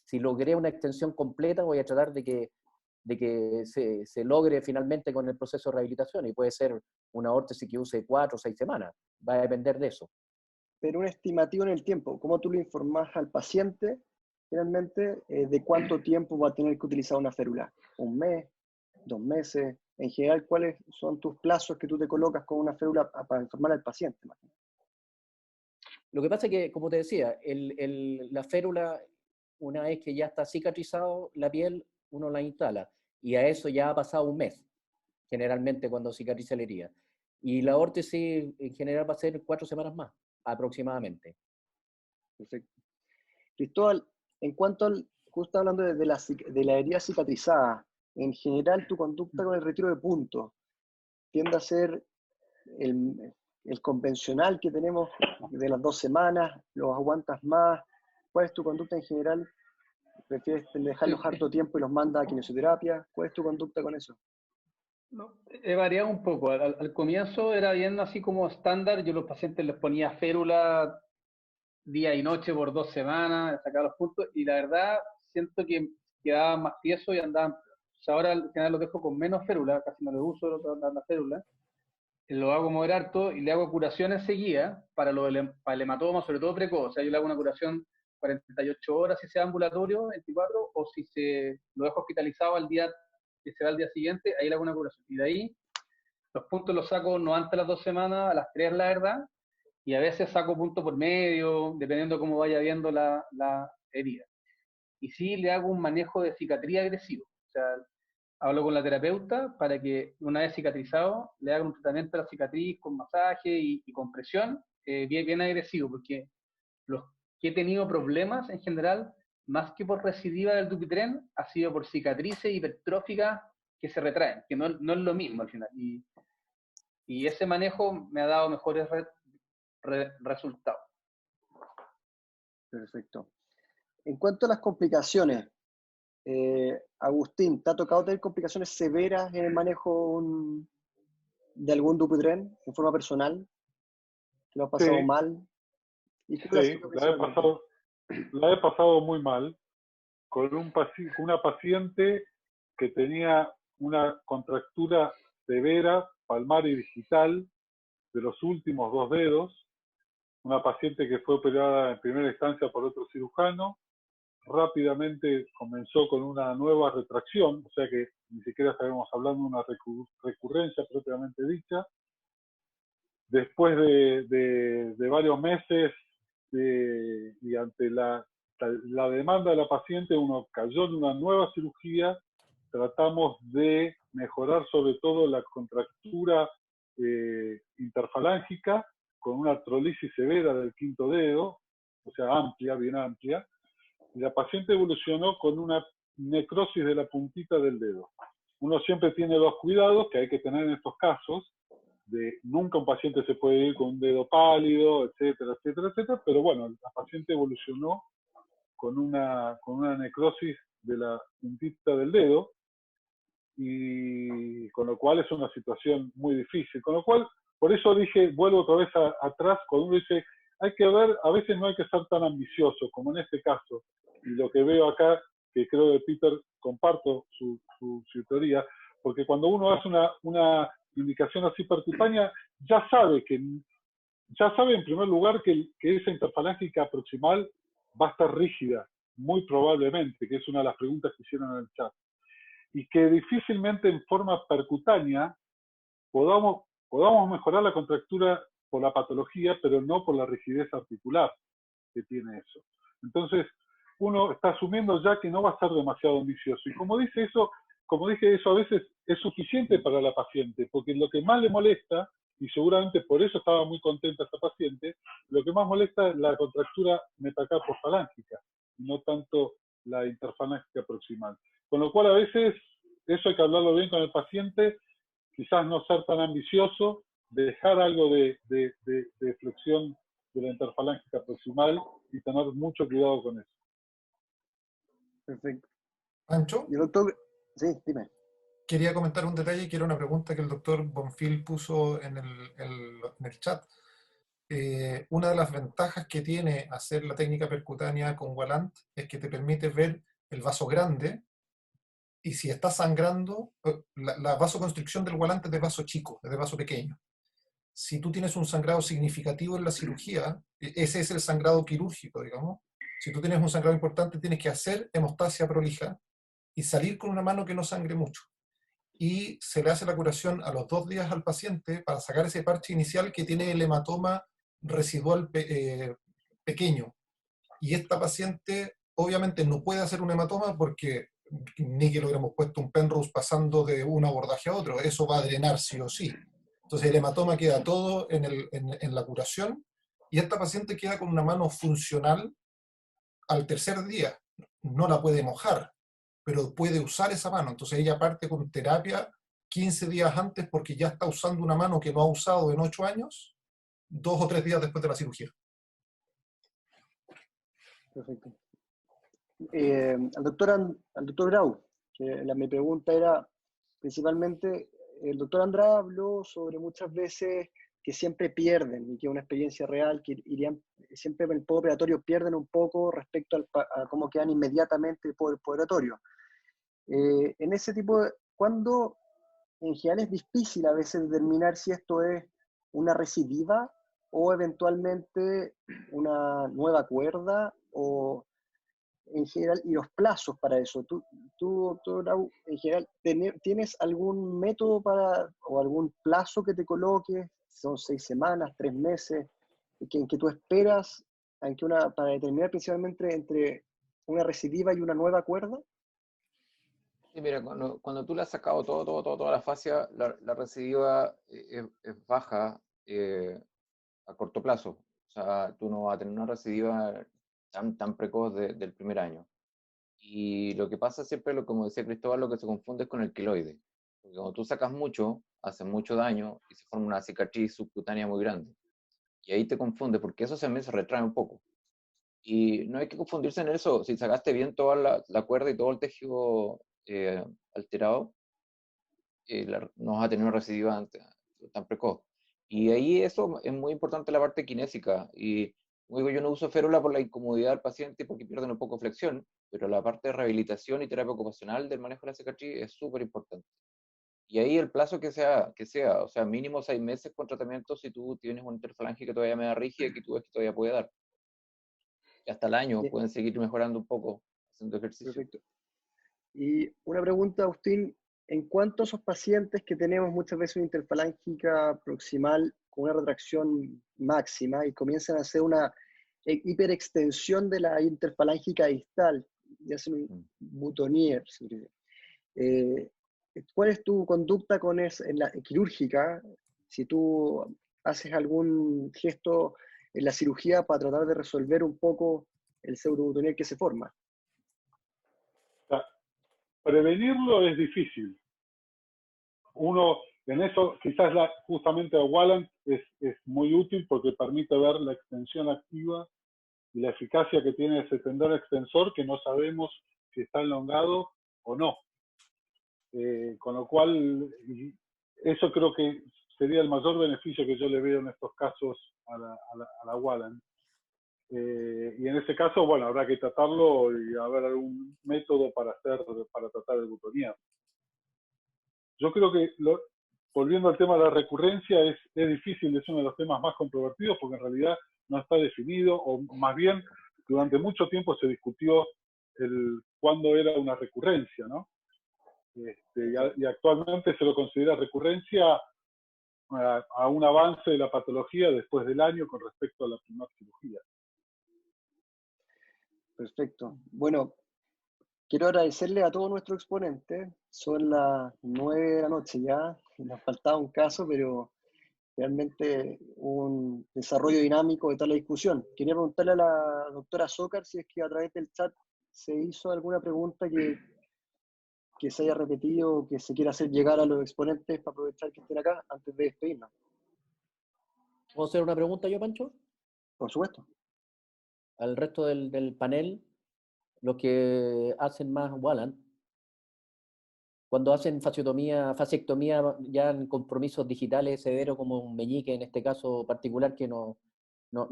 Speaker 5: si logré una extensión completa, voy a tratar de que se logre finalmente con el proceso de rehabilitación, y puede ser una órtesis que use 4 o 6 semanas, va a depender de eso.
Speaker 1: Pero un estimativo en el tiempo, ¿cómo tú le informás al paciente finalmente de cuánto tiempo va a tener que utilizar una férula? ¿Un mes? ¿2 meses? En general, ¿cuáles son tus plazos que tú te colocas con una férula para informar al paciente?
Speaker 5: Lo que pasa es que, como te decía, la férula, una vez que ya está cicatrizado la piel, uno la instala, y a eso ya ha pasado un mes, generalmente cuando cicatriza la herida. Y la órtesis en general va a ser 4 semanas más, aproximadamente.
Speaker 1: Perfecto. Cristóbal, en cuanto al, justo hablando de la herida cicatrizada, en general tu conducta con el retiro de puntos tiende a ser el convencional que tenemos de las 2 semanas, los aguantas más. ¿Cuál es tu conducta en general? ¿Prefieres dejarlos harto tiempo y los mandas a quimioterapia? ¿Cuál es tu conducta con eso?
Speaker 6: No, he variado un poco. Al comienzo era bien así como estándar. Yo a los pacientes les ponía férula día y noche por 2 semanas, sacaba los puntos, y la verdad siento que quedaban más tiesos y andaban. O sea, ahora al final los dejo con menos férula, casi no les uso la férula. Lo hago mover harto y le hago curaciones seguidas para el hematoma, sobre todo precoz. O sea, yo le hago una curación 48 horas si sea ambulatorio, 24, o si lo dejo hospitalizado al día que se va al día siguiente, ahí le hago una curación. Y de ahí los puntos los saco no antes de las 2 semanas, a las 3 la verdad, y a veces saco punto por medio, dependiendo cómo vaya viendo la herida. Y sí le hago un manejo de cicatriz agresivo. O sea, hablo con la terapeuta para que una vez cicatrizado le haga un tratamiento de la cicatriz con masaje y compresión bien agresivo, porque los que he tenido problemas en general, más que por recidiva del Dupuytren, ha sido por cicatrices hipertróficas que se retraen, que no es lo mismo al final. Y ese manejo me ha dado mejores resultados.
Speaker 1: Perfecto. En cuanto a las complicaciones, Agustín, ¿te ha tocado tener complicaciones severas en el manejo de algún Dupuytren en forma personal? ¿Que lo has pasado
Speaker 3: Sí,
Speaker 1: mal? ¿Y cuál ha
Speaker 3: sí,
Speaker 1: sido principalmente?
Speaker 3: la he pasado muy mal con una paciente que tenía una contractura severa palmar y digital de los últimos dos dedos, una paciente que fue operada en primera instancia por otro cirujano, rápidamente comenzó con una nueva retracción, o sea que ni siquiera estábamos hablando de una recurrencia propiamente dicha. Después de varios meses y ante la demanda de la paciente, uno cayó en una nueva cirugía. Tratamos de mejorar sobre todo la contractura interfalángica con una trolisis severa del quinto dedo, o sea, amplia, bien amplia, y la paciente evolucionó con una necrosis de la puntita del dedo. Uno siempre tiene dos cuidados que hay que tener en estos casos, de nunca un paciente se puede ir con un dedo pálido, etcétera, etcétera, etcétera, pero bueno, la paciente evolucionó con una necrosis de la puntita del dedo, y con lo cual es una situación muy difícil. Con lo cual, por eso dije, vuelvo otra vez atrás, cuando uno dice, hay que ver, a veces no hay que ser tan ambicioso, como en este caso, y lo que veo acá, que creo que Peter, comparto su teoría, porque cuando uno hace una indicación así percutánea, ya sabe en primer lugar que esa interfalángica proximal va a estar rígida, muy probablemente, que es una de las preguntas que hicieron en el chat, y que difícilmente en forma percutánea podamos mejorar la contractura por la patología, pero no por la rigidez articular que tiene eso. Entonces, uno está asumiendo ya que no va a ser demasiado ambicioso. Y como dije, eso a veces es suficiente para la paciente, porque lo que más le molesta, y seguramente por eso estaba muy contenta esta paciente, lo que más molesta es la contractura metacarpofalángica, y no tanto la interfalángica proximal. Con lo cual, a veces, eso hay que hablarlo bien con el paciente, quizás no ser tan ambicioso, dejar algo de flexión de la interfalángica proximal y tener mucho cuidado con eso.
Speaker 1: Perfecto.
Speaker 7: Pancho,
Speaker 1: Y el doctor, sí, dime.
Speaker 7: quería comentar un detalle que era una pregunta que el doctor Bonfil puso en el chat. Una de las ventajas que tiene hacer la técnica percutánea con Walant es que te permite ver el vaso grande, y si está sangrando, la vasoconstricción del Walant es de vaso chico, es de vaso pequeño. Si tú tienes un sangrado significativo en la cirugía, ese es el sangrado quirúrgico, digamos. Si tú tienes un sangrado importante, tienes que hacer hemostasia prolija y salir con una mano que no sangre mucho. Y se le hace la curación a los 2 días al paciente para sacar ese parche inicial que tiene el hematoma residual pequeño. Y esta paciente obviamente no puede hacer un hematoma porque ni que lo hubiéramos puesto un Penrose pasando de un abordaje a otro, eso va a drenar sí o sí. Entonces el hematoma queda todo en la curación, y esta paciente queda con una mano funcional al tercer día. No la puede mojar, pero puede usar esa mano. Entonces ella parte con terapia 15 días antes porque ya está usando una mano que no ha usado en 8 años, 2 o 3 días después de la cirugía.
Speaker 1: Perfecto. Al doctor Grau, que mi pregunta era principalmente, el doctor Andrade habló sobre muchas veces que siempre pierden, y que es una experiencia real, que siempre en el postoperatorio pierden un poco respecto a cómo quedan inmediatamente el postoperatorio. En ese tipo cuando en general es difícil a veces determinar si esto es una recidiva o eventualmente una nueva cuerda, o en general, y los plazos para eso. Tú doctor Grau, en general, ¿tienes algún método o algún plazo que te coloques? ¿Son 6 semanas, 3 meses, en que tú esperas para determinar principalmente entre una recidiva y una nueva cuerda?
Speaker 4: Sí, mira, cuando tú le has sacado toda la fascia, la recidiva es baja a corto plazo. O sea, tú no vas a tener una recidiva tan precoz del primer año. Y lo que pasa siempre, como decía Cristóbal, lo que se confunde es con el queloide. Porque cuando tú sacas mucho, hace mucho daño y se forma una cicatriz subcutánea muy grande. Y ahí te confunde, porque eso también se retrae un poco. Y no hay que confundirse en eso. Si sacaste bien toda la cuerda y todo el tejido alterado, no vas a tener una recidiva tan precoz. Y ahí eso es muy importante, la parte kinésica. Y como digo, yo no uso férula por la incomodidad del paciente porque pierden un poco de flexión, pero la parte de rehabilitación y terapia ocupacional del manejo de la cicatriz es súper importante. Y ahí el plazo que sea, o sea, mínimo 6 meses con tratamiento si tú tienes una interfalange que todavía me da rígida y que tú ves que todavía puede dar. Y hasta el año
Speaker 1: Bien.
Speaker 4: pueden seguir mejorando un poco haciendo ejercicio.
Speaker 1: Perfecto. Y una pregunta, Agustín, en cuanto a esos pacientes que tenemos muchas veces una interfalángica proximal con una retracción máxima y comienzan a hacer una hiperextensión de la interfalángica distal y hacen un boutonniere, ¿cuál es tu conducta en la quirúrgica? Si tú haces algún gesto en la cirugía para tratar de resolver un poco el pseudoboutonniere que se forma.
Speaker 3: Prevenirlo es difícil. Uno, en eso, quizás justamente a Walland es muy útil porque permite ver la extensión activa y la eficacia que tiene ese tendón extensor que no sabemos si está elongado o no. Con lo cual, eso creo que sería el mayor beneficio que yo le veo en estos casos a la Walland. Y en ese caso, bueno, habrá que tratarlo y haber algún método para tratar el boutonniere. Yo creo que, volviendo al tema de la recurrencia, es difícil, es uno de los temas más controvertidos porque en realidad no está definido, o más bien, durante mucho tiempo se discutió cuándo era una recurrencia, ¿no? Y actualmente se lo considera recurrencia a un avance de la patología después del año con respecto a la primera cirugía.
Speaker 1: Perfecto. Bueno, quiero agradecerle a todos nuestros exponentes. Son las 9 de la noche ya. Nos faltaba un caso, pero realmente un desarrollo dinámico de tal la discusión. Quería preguntarle a la doctora Zócar si es que a través del chat se hizo alguna pregunta que se haya repetido o que se quiera hacer llegar a los exponentes para aprovechar que estén acá antes de despedirnos.
Speaker 5: ¿Puedo hacer una pregunta yo, Pancho?
Speaker 1: Por supuesto.
Speaker 5: Al resto del panel, los que hacen más Walland, cuando hacen fasectomía ya en compromisos digitales severos como un meñique en este caso particular que no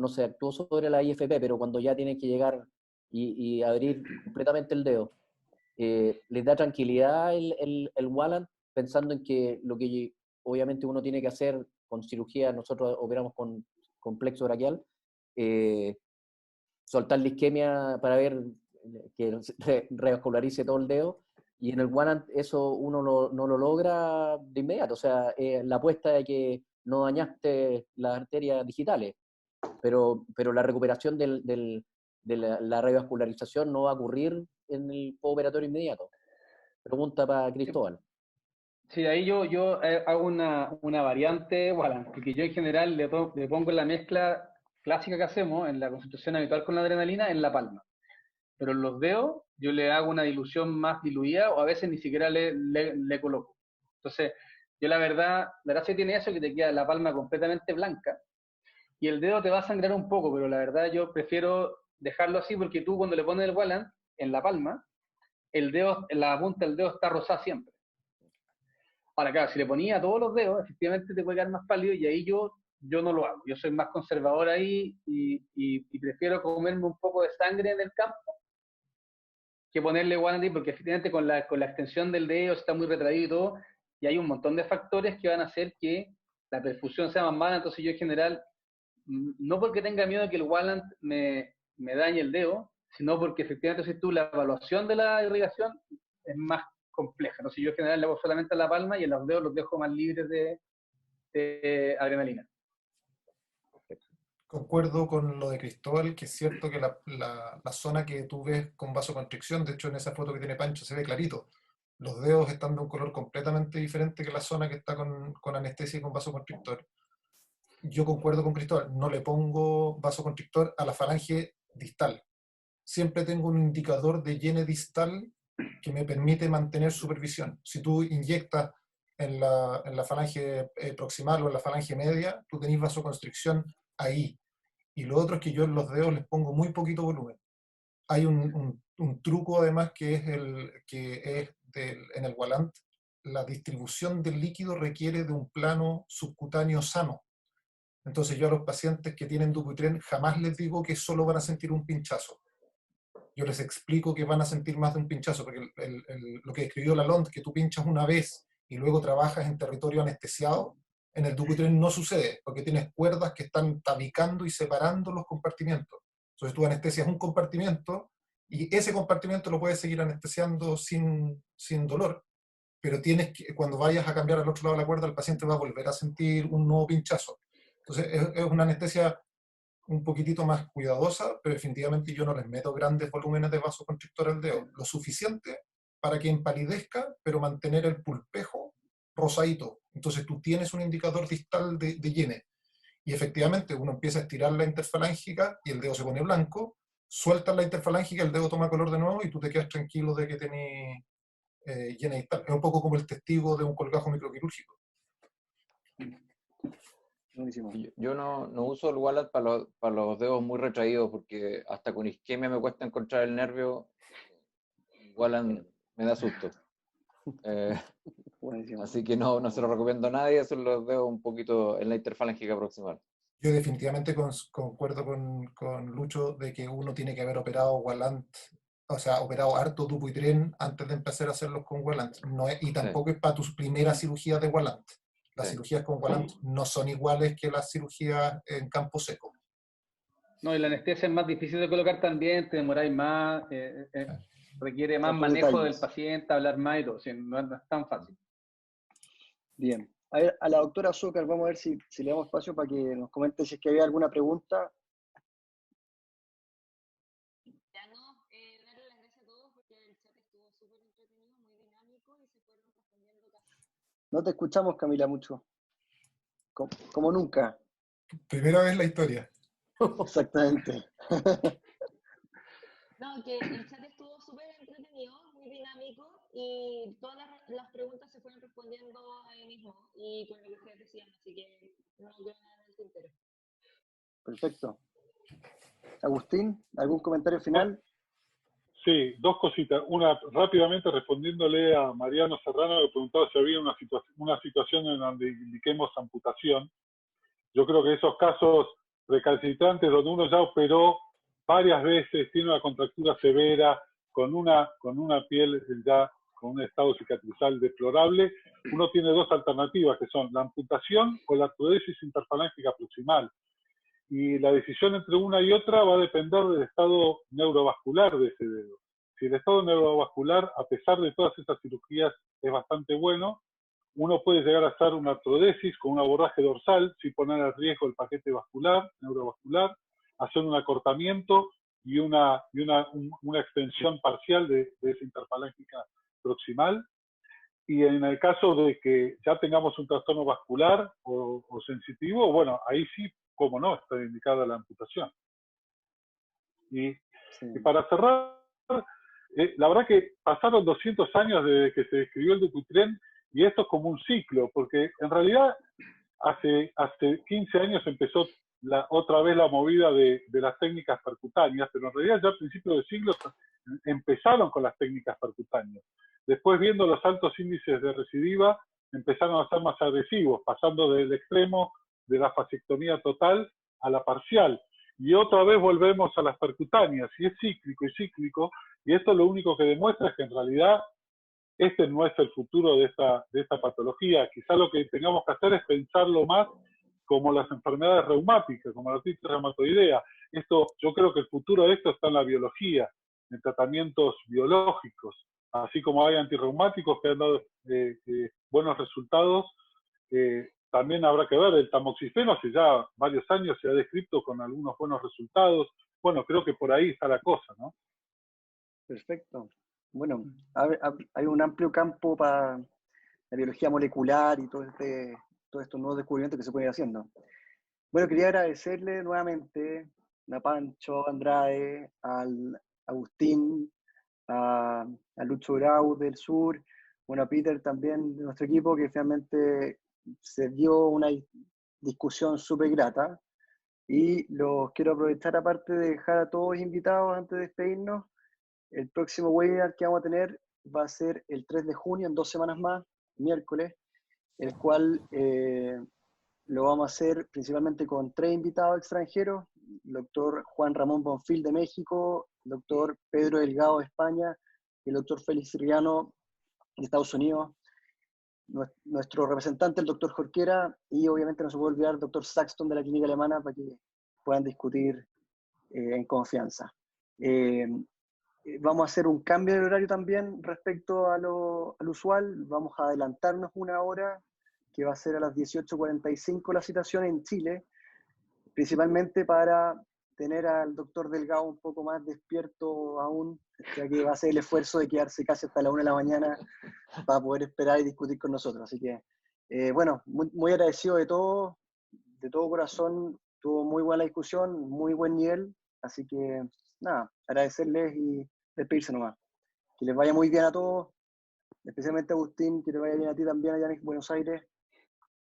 Speaker 5: se actuó sobre la IFP, pero cuando ya tienen que llegar y abrir completamente el dedo, ¿les da tranquilidad el Walland pensando en que lo que obviamente uno tiene que hacer con cirugía, nosotros operamos con plexo braquial, soltar la isquemia para ver que revascularice todo el dedo, y en el Walland eso uno no lo logra de inmediato, o sea, la apuesta de que no dañaste las arterias digitales, pero la recuperación de la revascularización no va a ocurrir en el postoperatorio inmediato. Pregunta para Cristóbal.
Speaker 6: Sí, ahí yo hago una variante Walland, porque yo en general le pongo en la mezcla clásica que hacemos, en la concentración habitual con la adrenalina, en la palma. Pero en los dedos yo le hago una dilución más diluida o a veces ni siquiera le coloco. Entonces, yo la gracia tiene eso, que te queda la palma completamente blanca y el dedo te va a sangrar un poco, pero la verdad yo prefiero dejarlo así porque tú cuando le pones el Walland en la palma, la punta del dedo está rosada siempre. Ahora, claro, si le ponía a todos los dedos, efectivamente te puede quedar más pálido y ahí yo no lo hago. Yo soy más conservador ahí y prefiero comerme un poco de sangre en el campo que ponerle Walland, porque efectivamente con la extensión del dedo está muy retraído y todo, y hay un montón de factores que van a hacer que la perfusión sea más mala. Entonces yo en general, no porque tenga miedo de que el Walland me dañe el dedo, sino porque efectivamente si tú la evaluación de la irrigación es más compleja. Entonces yo en general le hago solamente a la palma y en los dedos los dejo más libres de adrenalina.
Speaker 7: Concuerdo con lo de Cristóbal, que es cierto que la zona que tú ves con vasoconstricción, de hecho en esa foto que tiene Pancho se ve clarito, los dedos están de un color completamente diferente que la zona que está con anestesia y con vasoconstrictor. Yo concuerdo con Cristóbal, no le pongo vasoconstrictor a la falange distal. Siempre tengo un indicador de llene distal que me permite mantener supervisión. Si tú inyectas en la falange proximal o en la falange media, tú tenés vasoconstricción ahí. Y lo otro es que yo en los dedos les pongo muy poquito volumen. Hay un truco además que es en el Walant, la distribución del líquido requiere de un plano subcutáneo sano. Entonces yo a los pacientes que tienen Dupuytren jamás les digo que solo van a sentir un pinchazo. Yo les explico que van a sentir más de un pinchazo, porque lo que escribió Lalonde, que tú pinchas una vez y luego trabajas en territorio anestesiado, en el Dupuytren no sucede, porque tienes cuerdas que están tabicando y separando los compartimientos. Entonces tú anestesias un compartimento y ese compartimento lo puedes seguir anestesiando sin dolor, pero cuando vayas a cambiar al otro lado de la cuerda, el paciente va a volver a sentir un nuevo pinchazo. Entonces es una anestesia un poquitito más cuidadosa, pero definitivamente yo no les meto grandes volúmenes de vasoconstrictor al dedo, lo suficiente para que empalidezca, pero mantener el pulpejo rosadito. Entonces tú tienes un indicador distal de llene. Y efectivamente uno empieza a estirar la interfalángica y el dedo se pone blanco, sueltas la interfalángica, el dedo toma color de nuevo y tú te quedas tranquilo de que tenés llene distal. Es un poco como el testigo de un colgajo microquirúrgico.
Speaker 1: Buenísimo.
Speaker 4: Yo no uso el Walant para los dedos muy retraídos, porque hasta con isquemia me cuesta encontrar el nervio. El Walant me da susto. Así que no se lo recomiendo a nadie, hacer los dedos un poquito en la interfalángica proximal.
Speaker 7: Yo definitivamente concuerdo con Lucho de que uno tiene que haber operado Walant, o sea, operado harto Dupuytren antes de empezar a hacerlos con Walant. Y tampoco es para tus primeras cirugías de Walant. Las cirugías con Walant no son iguales que las cirugías en campo seco.
Speaker 6: No, y la anestesia es más difícil de colocar también, te demoráis más, requiere más manejo del paciente, hablar más y todo, no es tan fácil.
Speaker 1: Bien. A ver, a la doctora Azúcar, vamos a ver si le damos espacio para que nos comente si es que había alguna pregunta.
Speaker 2: Ya no, darle las gracias a todos porque el chat estuvo súper entretenido, muy dinámico y se fueron respondiendo casi.
Speaker 1: No te escuchamos, Camila, mucho. Como nunca.
Speaker 7: Primera vez en la historia.
Speaker 1: Exactamente.
Speaker 2: No, que el chat estuvo súper entretenido, muy dinámico y todas las preguntas se fueron respondiendo ahí mismo y con lo que ustedes decían, así que no quedó nada en el tintero.
Speaker 1: Perfecto. Agustín, ¿algún comentario final?
Speaker 3: Sí, dos cositas. Una, rápidamente respondiéndole a Mariano Serrano, que preguntaba si había una situación en donde indiquemos amputación. Yo creo que esos casos recalcitrantes donde uno ya operó varias veces, tiene una contractura severa, con una piel ya con un estado cicatrizal deplorable, uno tiene dos alternativas, que son la amputación o la artrodesis interfalángica proximal. Y la decisión entre una y otra va a depender del estado neurovascular de ese dedo. Si el estado neurovascular, a pesar de todas esas cirugías, es bastante bueno, uno puede llegar a hacer una artrodesis con un abordaje dorsal sin poner en riesgo el paquete neurovascular, hacer un acortamiento y una extensión parcial de esa interfalángica proximal. Y en el caso de que ya tengamos un trastorno vascular o sensitivo, bueno, ahí sí, cómo no, está indicada la amputación. Y para cerrar, la verdad que pasaron 200 años desde que se describió el Dupuytren y esto es como un ciclo, porque en realidad hace 15 años empezó otra vez la movida de las técnicas percutáneas, pero en realidad ya a principios del siglo empezaron con las técnicas percutáneas. Después, viendo los altos índices de recidiva, empezaron a ser más agresivos, pasando del extremo de la fasectomía total a la parcial. Y otra vez volvemos a las percutáneas, y es cíclico, y esto lo único que demuestra es que en realidad este no es el futuro de esta patología. Quizá lo que tengamos que hacer es pensarlo más como las enfermedades reumáticas, como la artritis reumatoidea. Yo creo que el futuro de esto está en la biología, en tratamientos biológicos. Así como hay antirreumáticos que han dado buenos resultados, también habrá que ver, el tamoxifeno hace ya varios años se ha descrito con algunos buenos resultados. Bueno, creo que por ahí está la cosa, ¿no?
Speaker 1: Perfecto. Bueno, hay un amplio campo para la biología molecular y todos estos nuevos descubrimientos que se pueden ir haciendo. Bueno, quería agradecerle nuevamente a Pancho Andrade, al Agustín, a Lucho Grau del Sur, bueno, a Peter también de nuestro equipo, que finalmente se dio una discusión súper grata. Y los quiero aprovechar, aparte de dejar a todos invitados antes de despedirnos, el próximo webinar que vamos a tener va a ser el 3 de junio, en 2 semanas más, miércoles, el cual lo vamos a hacer principalmente con 3 invitados extranjeros: el doctor Juan Ramón Bonfil de México, el doctor Pedro Delgado de España y el doctor Félix Riano de Estados Unidos, nuestro representante, el doctor Jorquera, y obviamente no se puede olvidar el doctor Saxton de la clínica alemana, para que puedan discutir en confianza. Vamos a hacer un cambio de horario también respecto al usual. Vamos a adelantarnos 1 hora, que va a ser a las 18:45 la citación en Chile, principalmente para tener al doctor Delgado un poco más despierto aún, ya que va a hacer el esfuerzo de quedarse casi hasta la 1 de la mañana para poder esperar y discutir con nosotros. Así que, bueno, muy agradecido de todo corazón. Tuvo muy buena discusión, muy buen nivel, así que nada, agradecerles y despedirse nomás. Que les vaya muy bien a todos, especialmente a Agustín, que te vaya bien a ti también allá en Buenos Aires.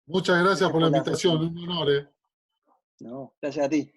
Speaker 3: Muchas gracias por la invitación, un honor.
Speaker 1: No, gracias a ti.